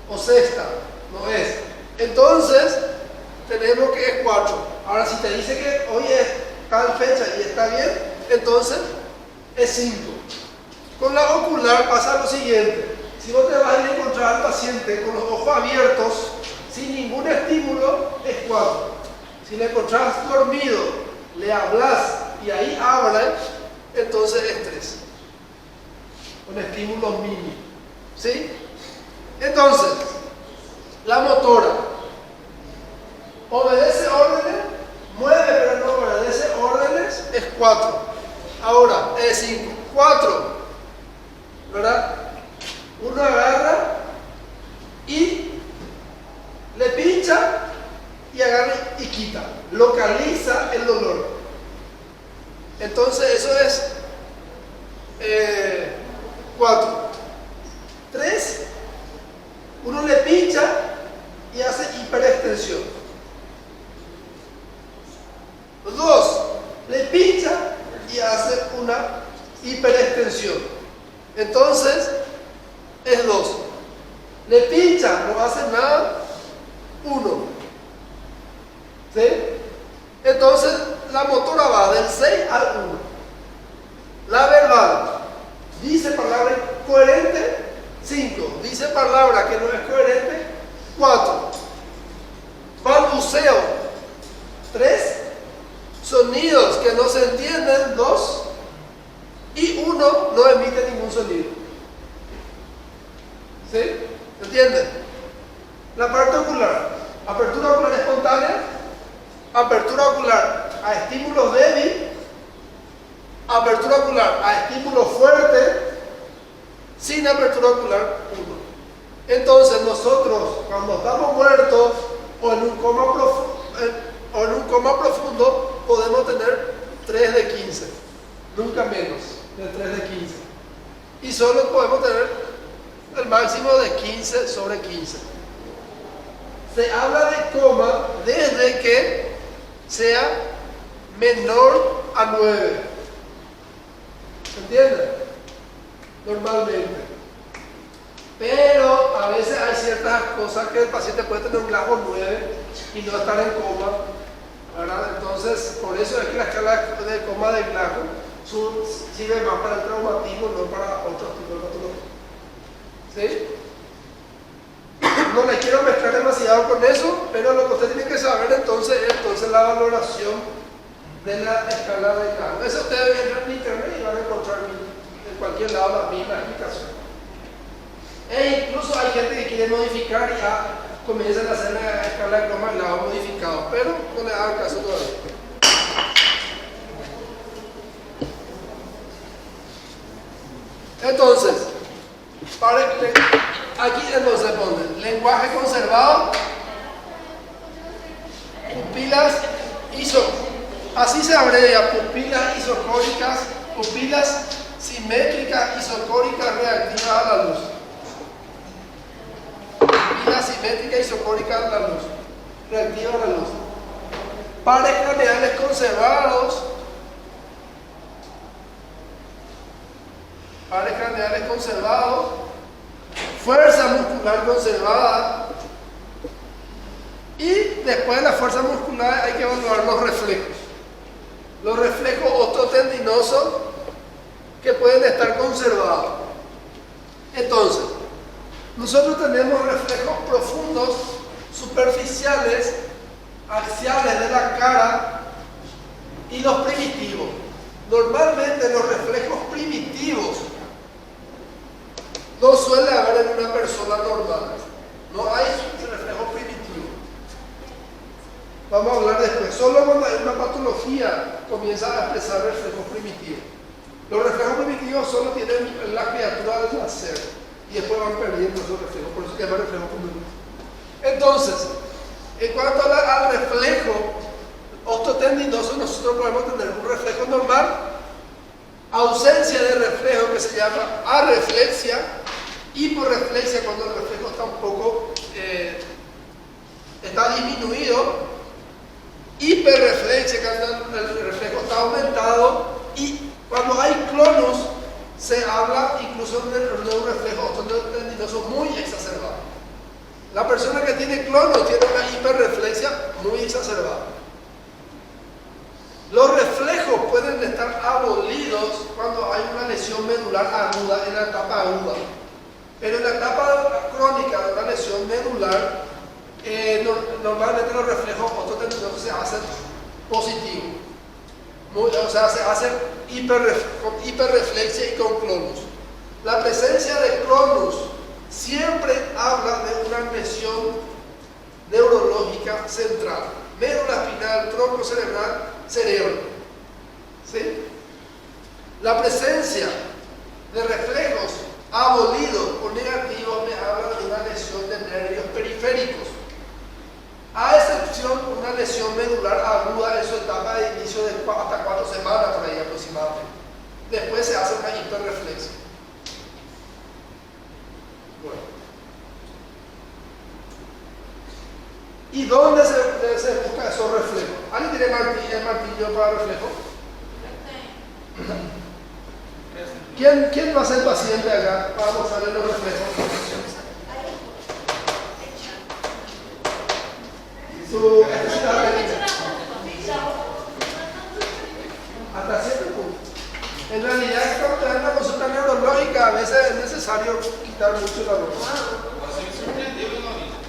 o sexta, no es. Entonces tenemos que es 4. Ahora si te dice que hoy es tal fecha y está bien, entonces es 5. Con la ocular pasa lo siguiente. Si vos te vas a ir a encontrar al paciente con los ojos abiertos, sin ningún estímulo, es 4. Si le encontrás dormido, le hablas y ahí habla, entonces es 3. Con estímulos mínimos. ¿Sí? Entonces, la motora obedece órdenes, mueve pero no obedece órdenes, es 4. Ahora, es 5. 4, ¿verdad? Uno agarra y le pincha y agarra y quita. Localiza el dolor. Entonces eso es 4. 3, uno le pincha y hace hiperextensión. 2, le pincha y hace una hiperextensión. Entonces es 2. Le pincha, no hace nada, 1. ¿Sí? Entonces la motora va del 6 al 1. La verbal dice palabra coherente, 5. Dice palabra que no es coherente, 4. Balbuceo, 3. Sonidos que no se entienden, 2. Y 1 no emite ningún sonido. ¿Sí? ¿Entienden? La parte ocular. Apertura ocular espontánea. Apertura ocular a estímulos débiles. Apertura ocular a estímulos fuertes. Sin apertura ocular 1. Entonces nosotros cuando estamos muertos o en un coma profundo podemos tener 3 de 15. Nunca menos de 3 de 15. Y solo podemos tener el máximo de 15 sobre 15. Se habla de coma desde que sea menor a 9. ¿Entienden? Normalmente. Pero a veces hay ciertas cosas que el paciente puede tener un Glasgow 9 y no estar en coma, ¿verdad? Entonces, por eso es que la escala de coma de Glasgow sirve más para el traumatismo, no para otros tipos de patología. ¿Sí? No le quiero mezclar demasiado con eso, pero lo que usted tiene que saber entonces es la valoración de la escala de Glasgow. Eso ustedes entran en internet y van a encontrar en cualquier lado la misma explicación. E incluso hay gente que quiere modificar y ya comienzan a hacer la escala de coma de Glasgow modificado, pero no le hagan caso todavía. Entonces, aquí entonces ponen lenguaje conservado, pupilas así se abrevia, pupilas isocóricas, pupilas simétricas isocóricas reactivas a la luz. Pupilas simétricas isocóricas a la luz, reactivas a la luz. Pares craneales conservados. Pares craneales conservados, fuerza muscular conservada, y después de la fuerza muscular hay que evaluar los reflejos. Los reflejos osteotendinosos que pueden estar conservados. Entonces, nosotros tenemos reflejos profundos, superficiales, axiales de la cara y los primitivos. Normalmente los reflejos primitivos no suele haber en una persona normal. No hay reflejo primitivo. Vamos a hablar después. Solo cuando hay una patología comienza a expresar reflejos primitivos. Los reflejos primitivos solo tienen la criatura al nacer y después van perdiendo esos reflejos. Por eso se llama reflejo primitivo. Entonces, en cuanto al reflejo osteotendinoso, nosotros podemos tener un reflejo normal, ausencia de reflejo que se llama arreflexia, hiporreflexia cuando el reflejo está un poco está disminuido, hiperreflexia cuando el reflejo está aumentado, y cuando hay clonus se habla incluso de un reflejo osteotendinoso muy exacerbado. La persona que tiene clonus tiene una hiperreflexia muy exacerbada. Los reflejos pueden estar abolidos cuando hay una lesión medular aguda en la etapa aguda. Pero en la etapa crónica de una lesión medular, normalmente los reflejos osteotendinosos se hacen positivos. O sea, se hacen con hiperreflexia y con clonus. La presencia de clonus siempre habla de una lesión neurológica central. Médula espinal, tronco cerebral, cerebro. ¿Sí? La presencia de reflejos abolidos o negativos me habla de una lesión de nervios periféricos. A excepción de una lesión medular aguda en su etapa de inicio de hasta 4 semanas por ahí aproximadamente. Después se hace una hiperreflexia. Bueno. ¿Y dónde se busca esos reflejos? ¿Alguien tiene el martillo para reflejo? ¿Quién va a ser paciente acá para mostrarle los reflejos? Su necesidad médica. Hasta cierto punto. En realidad, cuando te dan una consulta neurológica, a veces es necesario quitar mucho la ropa. Você me surpreendeu, hein, Laurinha?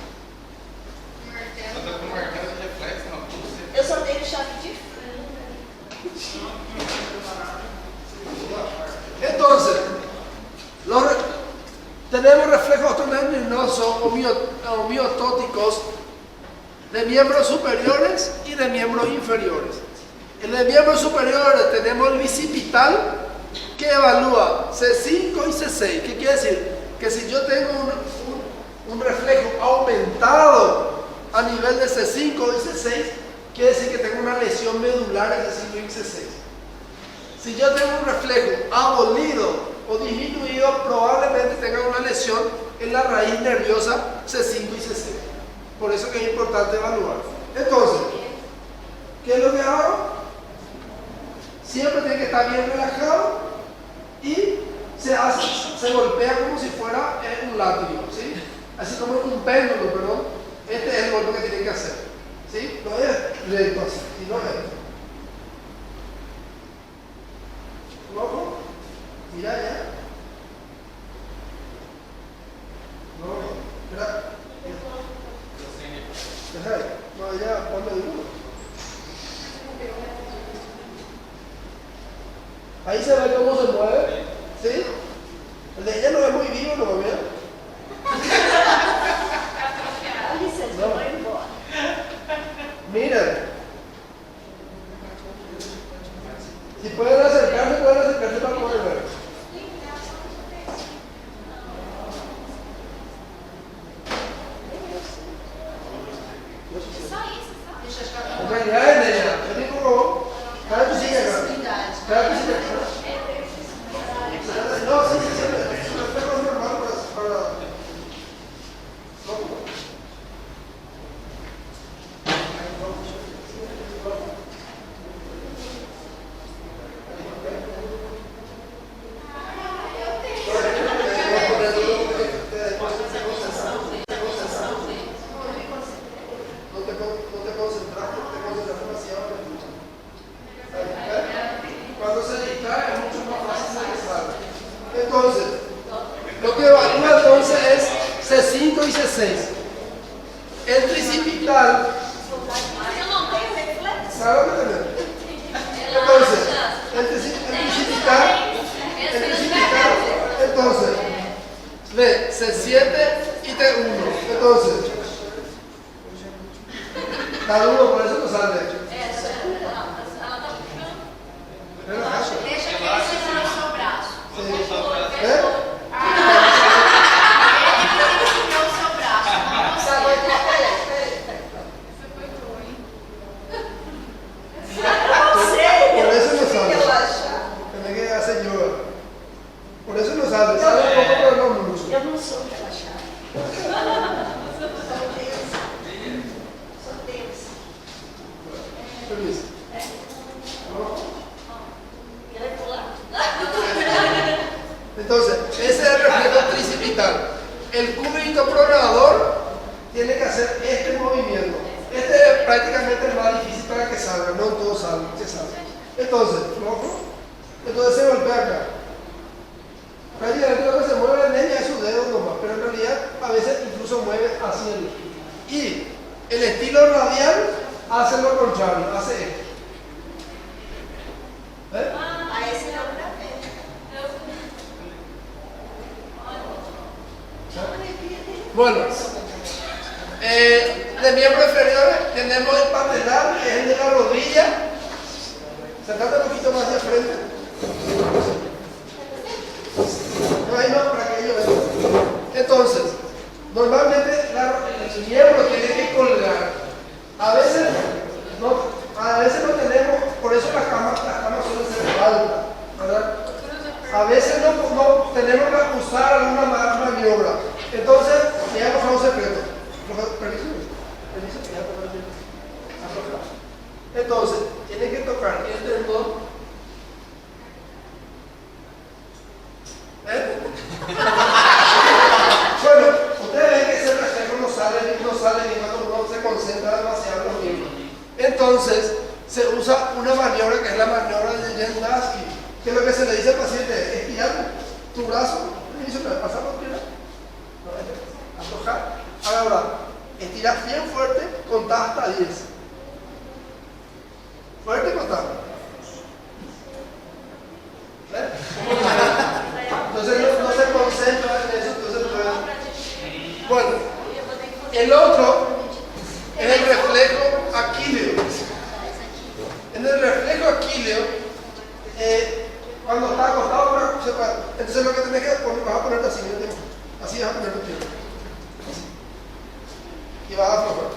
Anda com marcado de reflexo na pulsa. Eu só tenho chave de fenda. Entonces, tenemos reflejos osteotendinosos o miotóticos de miembros superiores y de miembros inferiores. En los miembros superiores tenemos el bicipital que evalúa C5 y C6. ¿Qué quiere decir? Que si yo tengo un reflejo aumentado a nivel de C5 y C6, quiere decir que tengo una lesión medular en C5 y C6. Si yo tengo un reflejo abolido o disminuido, probablemente tenga una lesión en la raíz nerviosa C5 y C6. Por eso que es importante evaluar. Entonces, ¿qué es lo que hago? Siempre tiene que estar bien relajado se golpea como si fuera un látigo, ¿sí? Así como un péndulo, perdón. Este es el golpe que tienen que hacer, ¿sí? No es recto así, sino esto. ¿Loco? Mira ya. No, mira. Deja ahí. No, ya, ponme duro. Ahí se ve cómo se mueve, ¿sí? El de ella no es muy vivo, ¿no? ¿Mira? Miren. Si pueden acercarse para poder ver. En realidad es de ella. Yo digo, cada que sigue acá. Cada que sigue acá. No, sí, es un espejo normal para... Cuando se distrae es mucho más fácil de que salga. Entonces, lo que evalúa entonces es C5 y C6. El tricipital. Claro que tenemos. Entonces, el tricipital. Entonces, ve C7 y T1. Entonces, está duro, por eso no sale. Deixa que ele segura o seu braço. Vamos usar o braço. ¿Eh? Ele tem que segurar o seu braço. Não você. Por eso no sale. Tiene que hacer yoga. Por eso no sale. Sale un poco, pero no mucho. Eu não sou relaxada. Sou tensa. Permiso. Quero pular. Entonces, ese es el reflejo tricipital. El cúbito programador tiene que hacer este movimiento. Este es prácticamente el más difícil para que salga, no todos salen, que salga. Entonces, ¿loco? Entonces se golpea acá. Prácticamente lo que se mueve en ella es su dedo nomás, pero en realidad a veces incluso mueve así el. Y el estilo radial hace lo contrario, hace esto. ¿Eh? A esse não dá pé. Bueno, de miembros inferiores tenemos el patelar, que es el de la rodilla. Sacate un poquito más de frente. No, ahí no, para que ellos vean. Entonces, normalmente el miembro tiene que colgar. A veces no tenemos, por eso las camas suelen ser altas, ¿verdad? A veces no tenemos que usar alguna maniobra. Entonces, me voy a pasar un secreto. Permiso, que ya tocar bien. Entonces, tienen que tocar el tendón. Bueno, ustedes ven que ese reflejo no sale ni cuando uno se concentra demasiado en los miembros. Entonces, se usa una maniobra que es la maniobra de Jen Lasky, que lo que se le dice al paciente es estirar tu brazo, pasar por pierna, aflojar, ahora estiras bien fuerte, contás hasta 10. Fuerte y contás. ¿Ves? Entonces no se concentra en eso, entonces puede. Bueno, el otro es el reflejo aquileo. En el reflejo aquileo, cuando está acostado, se puede. Entonces lo que tenés que poner, vas a ponerte así, así vas a poner tu pie. Y vas a aflojar.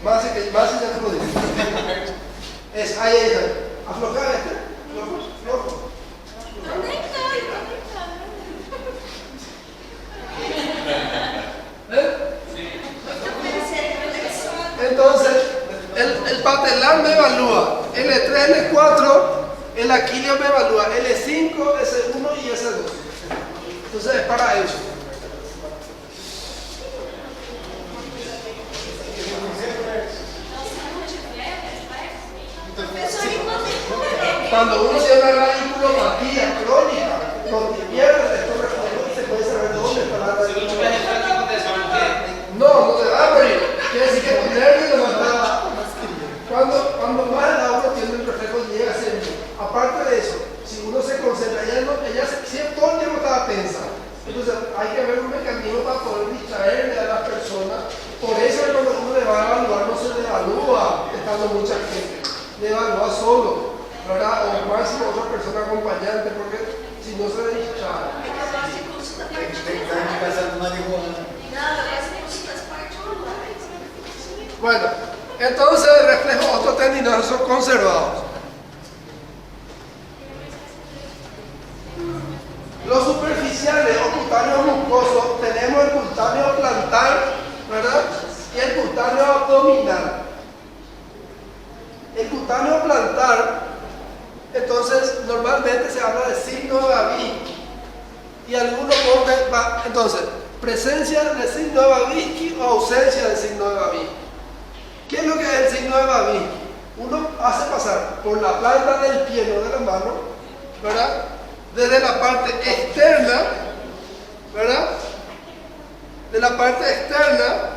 Más si ya te lo digo. Es ahí. Aflojar flojo. Entonces, el patelar me evalúa L3, L4, el Aquileo me evalúa L5, S1 y S2. Entonces es para eso. Professor, enquanto ele Cuando uno tiene una radiculopatía crónica, donde pierde estos reflejos y se puede saber dónde está la Se não tiver reflexo, o que acontece? Vai morrer? No te va a morir. Quiere decir que tu nervio no va a... Cuando más el agua tiene el reflejo llega a ser. Aparte de eso, si uno se concentra, ella siempre todo el tiempo estaba tensa. Entonces hay que ver un mecanismo para poder distraerle a las personas. Por eso cuando uno le va a evaluar, no se le evalúa estando mucha gente. Le evalúa solo, ¿verdad? O máximo otra persona acompañante, porque si no se distrae. é que eu gosto de consulta Tem que particular. estar casando marihuana. Não, eu gosto de consultas particulares. Bueno, entonces el reflejo ototendinosos son conservados. Los superficiales o cutáneos mucosos, tenemos el cutáneo plantar, ¿verdad? Y el cutáneo abdominal. El cutáneo plantar, entonces normalmente se habla de signo de Babinski. Y algunos ponen, entonces, presencia del signo de Babinski o ausencia del signo de Babinski. ¿Qué es lo que es el signo de Babinski? Uno hace pasar por la planta del pie, no de la mano, ¿verdad? Desde la parte externa, ¿verdad? De la parte externa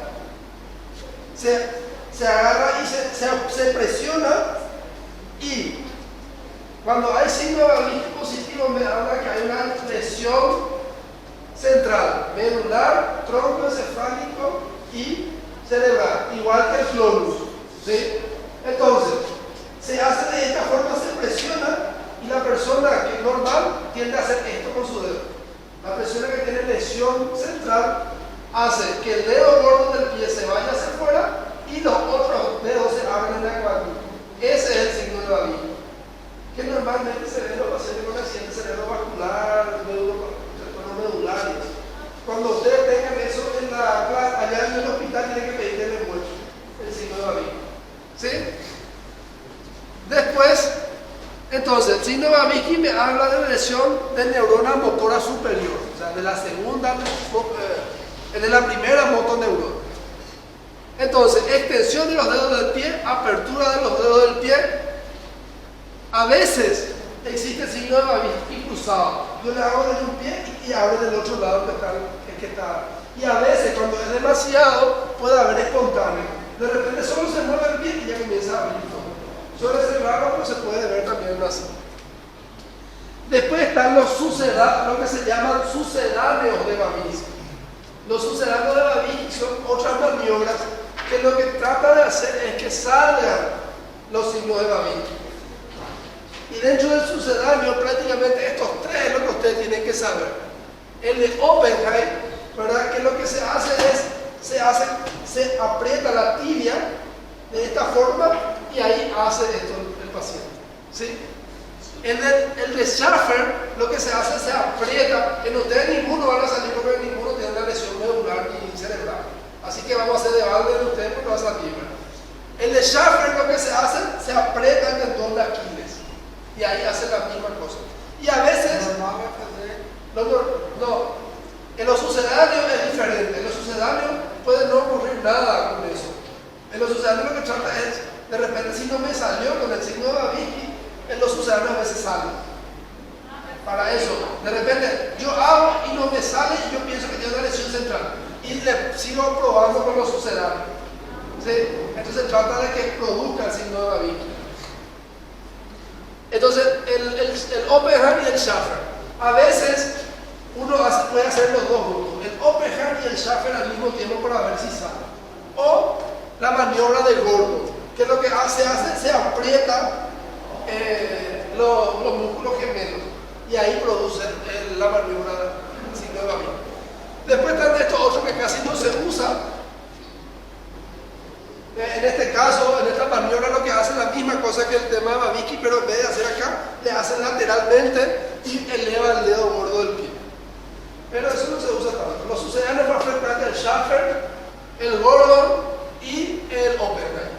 se agarra y se presiona, y cuando hay signo de Babinski positivo me habla que hay una lesión central, medular, troncoencefálico y cerebral, igual que el florus, ¿sí? Entonces, se hace de esta forma, se presiona, y la persona que es normal tiende a hacer esto con su dedo. La persona que tiene lesión central hace que el dedo gordo del pie se vaya hacia afuera y los otros dedos se abren en la cuadrícula. Ese es el signo de Babinski, que normalmente se ve en los pacientes con accidente cerebrovascular, medulares. Cuando ustedes tengan eso allá en el hospital, tienen que pedirle el muestro, el signo de Babinski. ¿Sí? Después, entonces, el signo de Babinski me habla de lesión de neurona motora superior, o sea, de la segunda, de la primera motoneurona. Entonces, extensión de los dedos del pie, apertura de los dedos del pie. A veces existe el signo de Babinski cruzado. Yo le hago desde un pie y abre del otro lado que está. Y a veces, cuando es demasiado, puede haber espontáneo. De repente solo se mueve el pie y ya comienza a abrir todo. Suele ser raro, pero se puede ver también así. Después están lo que se llaman sucedáneos de Babinski. Los sucedáneos de Babinski son otras maniobras que lo que trata de hacer es que salgan los signos de Babinski. Y dentro del sucedáneo, prácticamente estos tres es lo que ustedes tienen que saber. El de Oppenheim, ¿verdad? Que lo que se hace es, se aprieta la tibia de esta forma y ahí hace esto el paciente. ¿Sí? El de Schaffer, lo que se hace se aprieta, en ustedes ninguno van a salir porque ninguno tiene una lesión medular ni cerebral. Así que vamos a hacer de balde de ustedes porque va a salir. El de Schaffer, lo que se hace, se aprieta el tendón de Aquiles y ahí hace la misma cosa. Y a veces, no, en los sucedáneos es diferente. En los sucedáneos puede no ocurrir nada con eso. En los sucedáneos lo que trata es, de repente, si no me salió con el signo de Babinski, en los sucedáneos a veces sale. Para eso, de repente, yo hago y no me sale y yo pienso que tiene una lesión central. Y le sigo probando con los sucedáneos. ¿Sí? Entonces trata de que produzca el signo de Babinski. Entonces, el Oppenheim y el Schaffer. A veces uno puede hacer los dos juntos, el Oppenheim y el Schaffer al mismo tiempo para ver si sale. O la maniobra de Gordon, que lo que hace, se aprieta los músculos gemelos y ahí produce la maniobra del signo de Babinski. Después están estos otros que casi no se usan. En este caso, en esta maniobra lo que hacen la misma cosa que el tema de Babinski, pero en vez de hacer acá, le hacen lateralmente y eleva el dedo gordo del pie. Pero eso no se usa tanto. Los sucedáneos más frecuentes el Schaffer, el Gordon y el Oppenheim.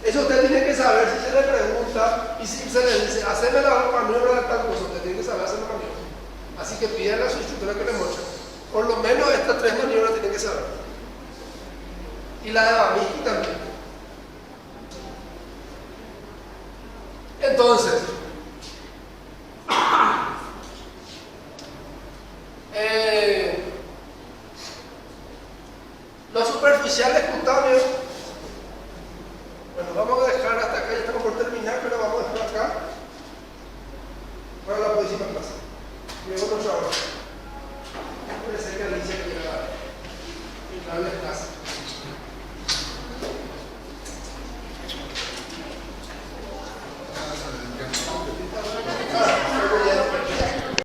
Eso usted tiene que saber si se le pregunta Y si se le dice, haceme la maniobra de tal cosa, usted tiene que saber hacer la maniobra. Así que pídale a su instructora que le muestre. Por lo menos estas 3 maniobras tienen que saber. Y la de Babinski también. Entonces, los superficiales cutáneos, bueno, vamos a dejar